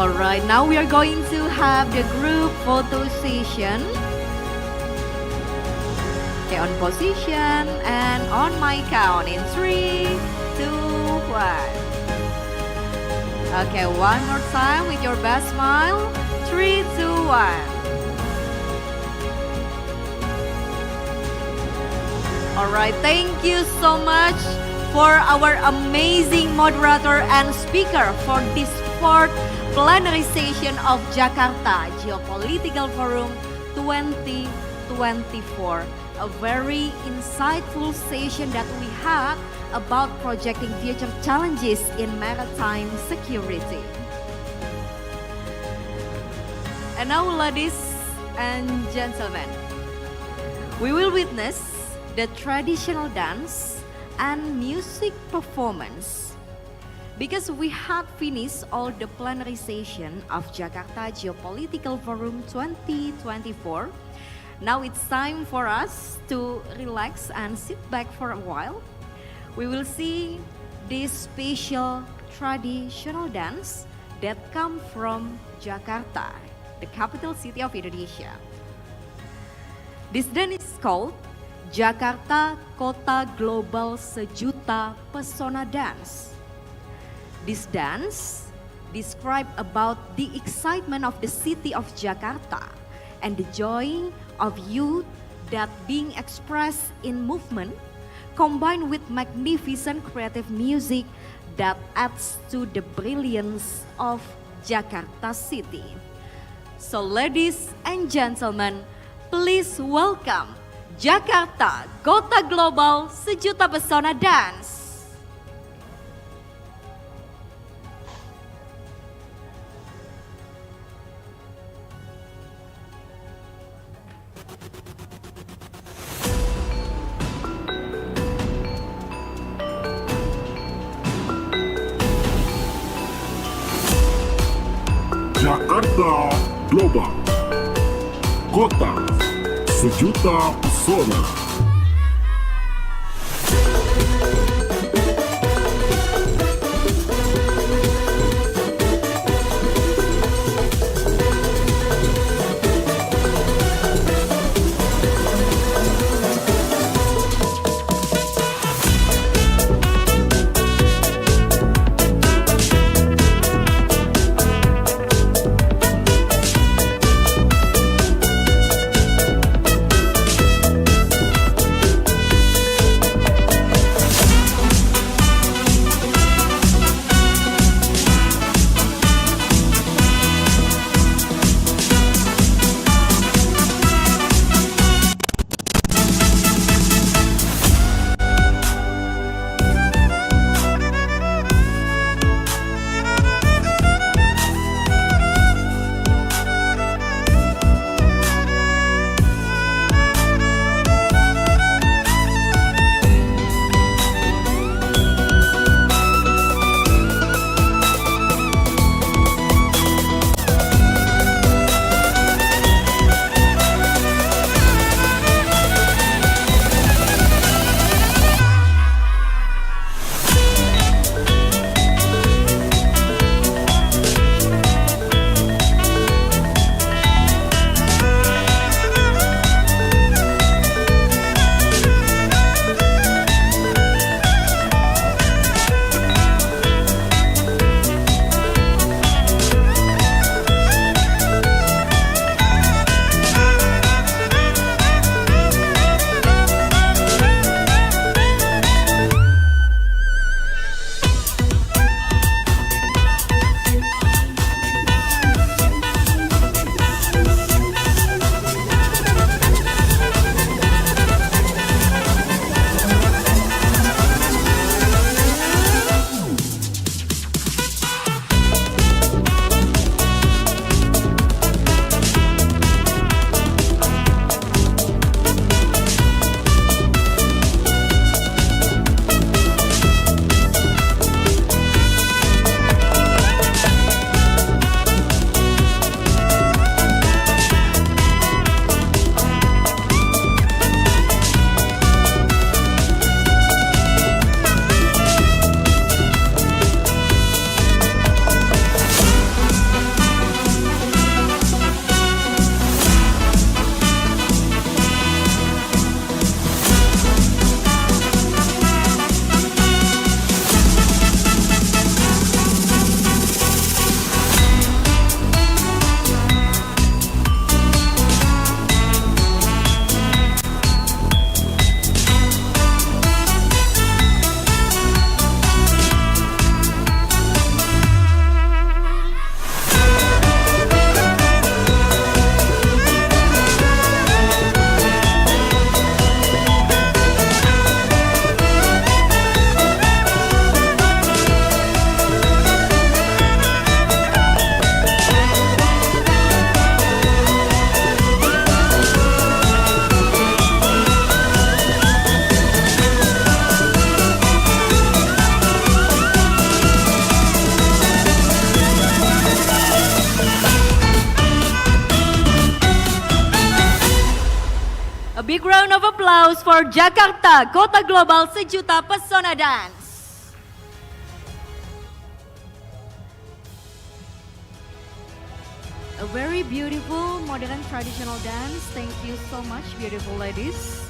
All right, now we are going to have the group photo session. Okay, on position and on my count in 3, 2, 1. Okay, one more time with your best smile. 3, 2, 1. All right, thank you so much for our amazing moderator and speaker for this 4th plenary session of Jakarta Geopolitical Forum 2024. A very insightful session that we had about projecting future challenges in maritime security. And now, ladies and gentlemen, we will witness the traditional dance and music performance. Because we had finished all the plenary session of Jakarta Geopolitical Forum 2024, now it's time for us to relax and sit back for a while. We will see this special traditional dance that come from Jakarta, the capital city of Indonesia. This dance is called Jakarta Kota Global Sejuta Pesona Dance. This dance describes about the excitement of the city of Jakarta and the joy of youth that being expressed in movement combined with magnificent creative music that adds to the brilliance of Jakarta city. So ladies and gentlemen, please welcome Jakarta Kota Global Sejuta Pesona Dance. Jakarta Global, Kota Sejuta Pesona. round of applause for Jakarta, Kota Global Sejuta Pesona Dance. A very beautiful modern traditional dance. Thank you so much, beautiful ladies.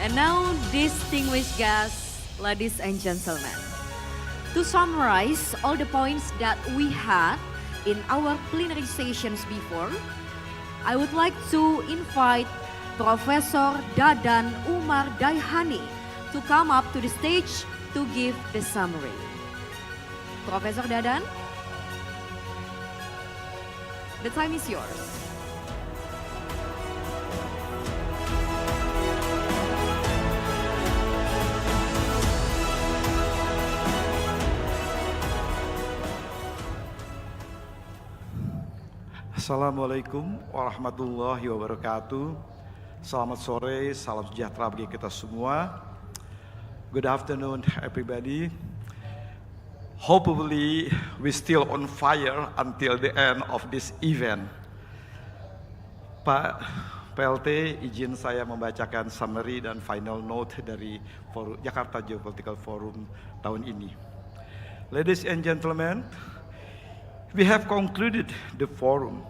And now, distinguished guests, ladies and gentlemen, to summarize all the points that we had in our plenary sessions before, I would like to invite Professor Dadan Umar Daihani to come up to the stage to give the summary. Professor Dadan, the time is yours. Assalamualaikum warahmatullahi wabarakatuh. Selamat sore, salam sejahtera bagi kita semua. Good afternoon, everybody. Hopefully, we still on fire until the end of this event. Pak PLT, izin saya membacakan summary dan final note dari Jakarta Geopolitical Forum tahun ini. Ladies and gentlemen, we have concluded the forum,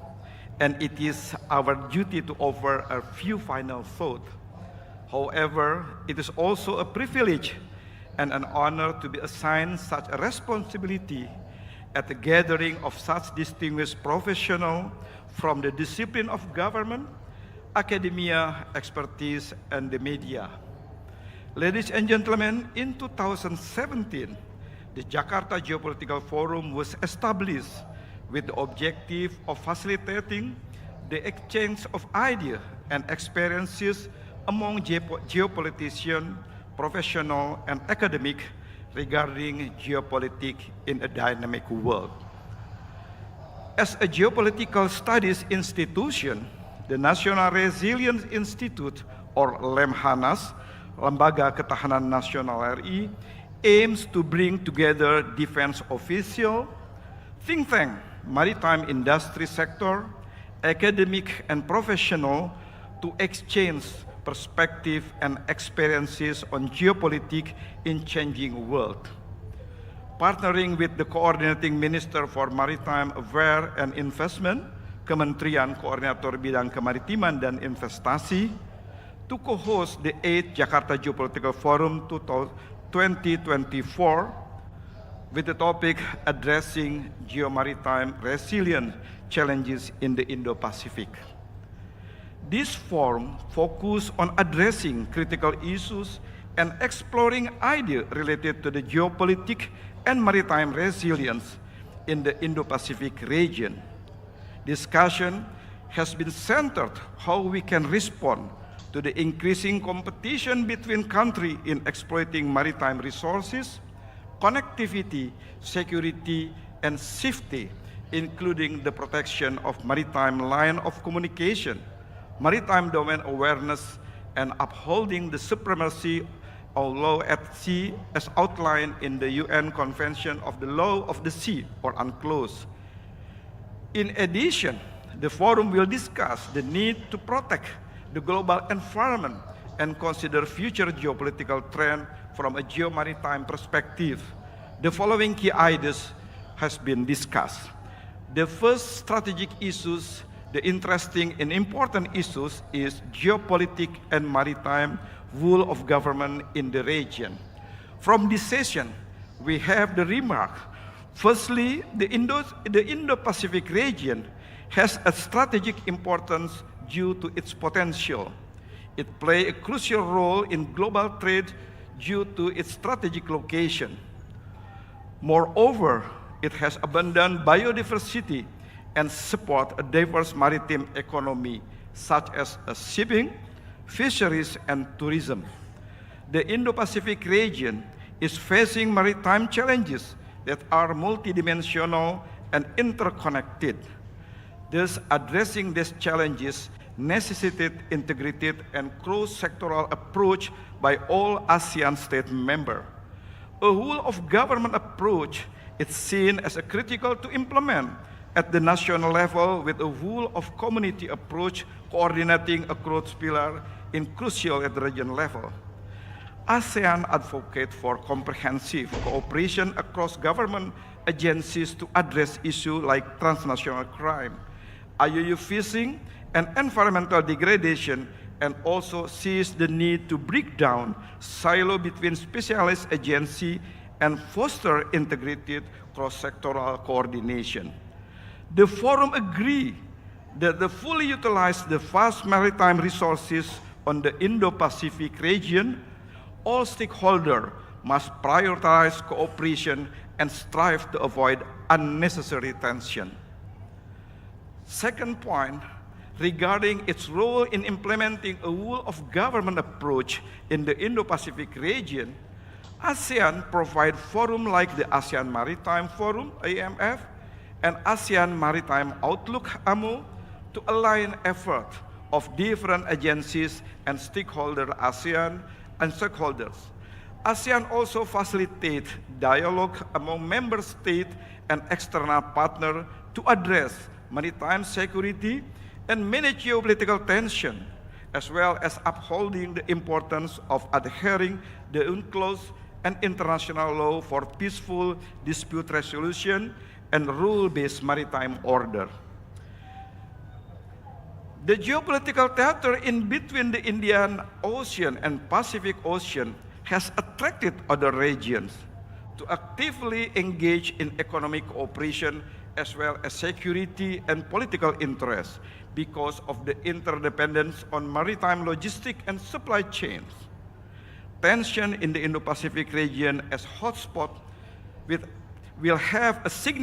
and it is our duty to offer a few final thoughts. However, it is also a privilege and an honor to be assigned such a responsibility at the gathering of such distinguished professionals from the discipline of government, academia, expertise, and the media. Ladies and gentlemen, in 2017, the Jakarta Geopolitical Forum was established with the objective of facilitating the exchange of ideas and experiences among geopoliticians, professionals, and academics regarding geopolitics in a dynamic world. As a geopolitical studies institution, the National Resilience Institute, or Lemhanas, Lembaga Ketahanan Nasional RI, aims to bring together defense official, think tank, maritime industry sector, academic and professional to exchange perspective and experiences on geopolitics in changing world. Partnering with the Coordinating Minister for Maritime Affairs and Investment, Kementerian Koordinator Bidang Kemaritiman dan Investasi, to co-host the 8th Jakarta Geopolitical Forum 2024 with the topic addressing Geo-Maritime Resilience Challenges in the Indo-Pacific. This forum focused on addressing critical issues and exploring ideas related to the geopolitics and maritime resilience in the Indo-Pacific region. Discussion has been centered how we can respond to the increasing competition between countries in exploiting maritime resources, connectivity, security, and safety, including the protection of maritime line of communication, maritime domain awareness, and upholding the supremacy of law at sea as outlined in the UN Convention of the Law of the Sea, or UNCLOS. In addition, the forum will discuss the need to protect the global environment and consider future geopolitical trends from a geo-maritime perspective. The following key ideas has been discussed. The first strategic issues, the interesting and important issues, is geopolitics and maritime rule of government in the region. From this session, we have the remark. Firstly, the Indo-Pacific region has a strategic importance due to its potential. It plays a crucial role in global trade due to its strategic location. Moreover, it has abundant biodiversity and support a diverse maritime economy, such as shipping, fisheries, and tourism. The Indo-Pacific region is facing maritime challenges that are multidimensional and interconnected. Thus, addressing these challenges necessitated integrated and cross-sectoral approach by all ASEAN state members. A whole-of-government approach It's seen as a critical to implement at the national level with a whole of community approach coordinating across pillars in crucial at the region level. ASEAN advocates for comprehensive cooperation across government agencies to address issues like transnational crime, IUU fishing, and environmental degradation, and also sees the need to break down silo between specialist agencies and foster integrated cross-sectoral coordination. The forum agreed that the fully utilize the vast maritime resources on the Indo-Pacific region, all stakeholders must prioritize cooperation and strive to avoid unnecessary tension. Second point, regarding its role in implementing a whole of government approach in the Indo-Pacific region, ASEAN provide forum like the ASEAN Maritime Forum, AMF, and ASEAN Maritime Outlook, AMO, to align effort of different agencies and ASEAN and stakeholders. ASEAN also facilitate dialogue among member states and external partners to address maritime security and manage geopolitical tension, as well as upholding the importance of adhering the UNCLOS and international law for peaceful dispute resolution and rule-based maritime order. The geopolitical theater in between the Indian Ocean and Pacific Ocean has attracted other regions to actively engage in economic cooperation as well as security and political interests because of the interdependence on maritime logistics and supply chains. Tension in the Indo-Pacific region as hotspot will have a significant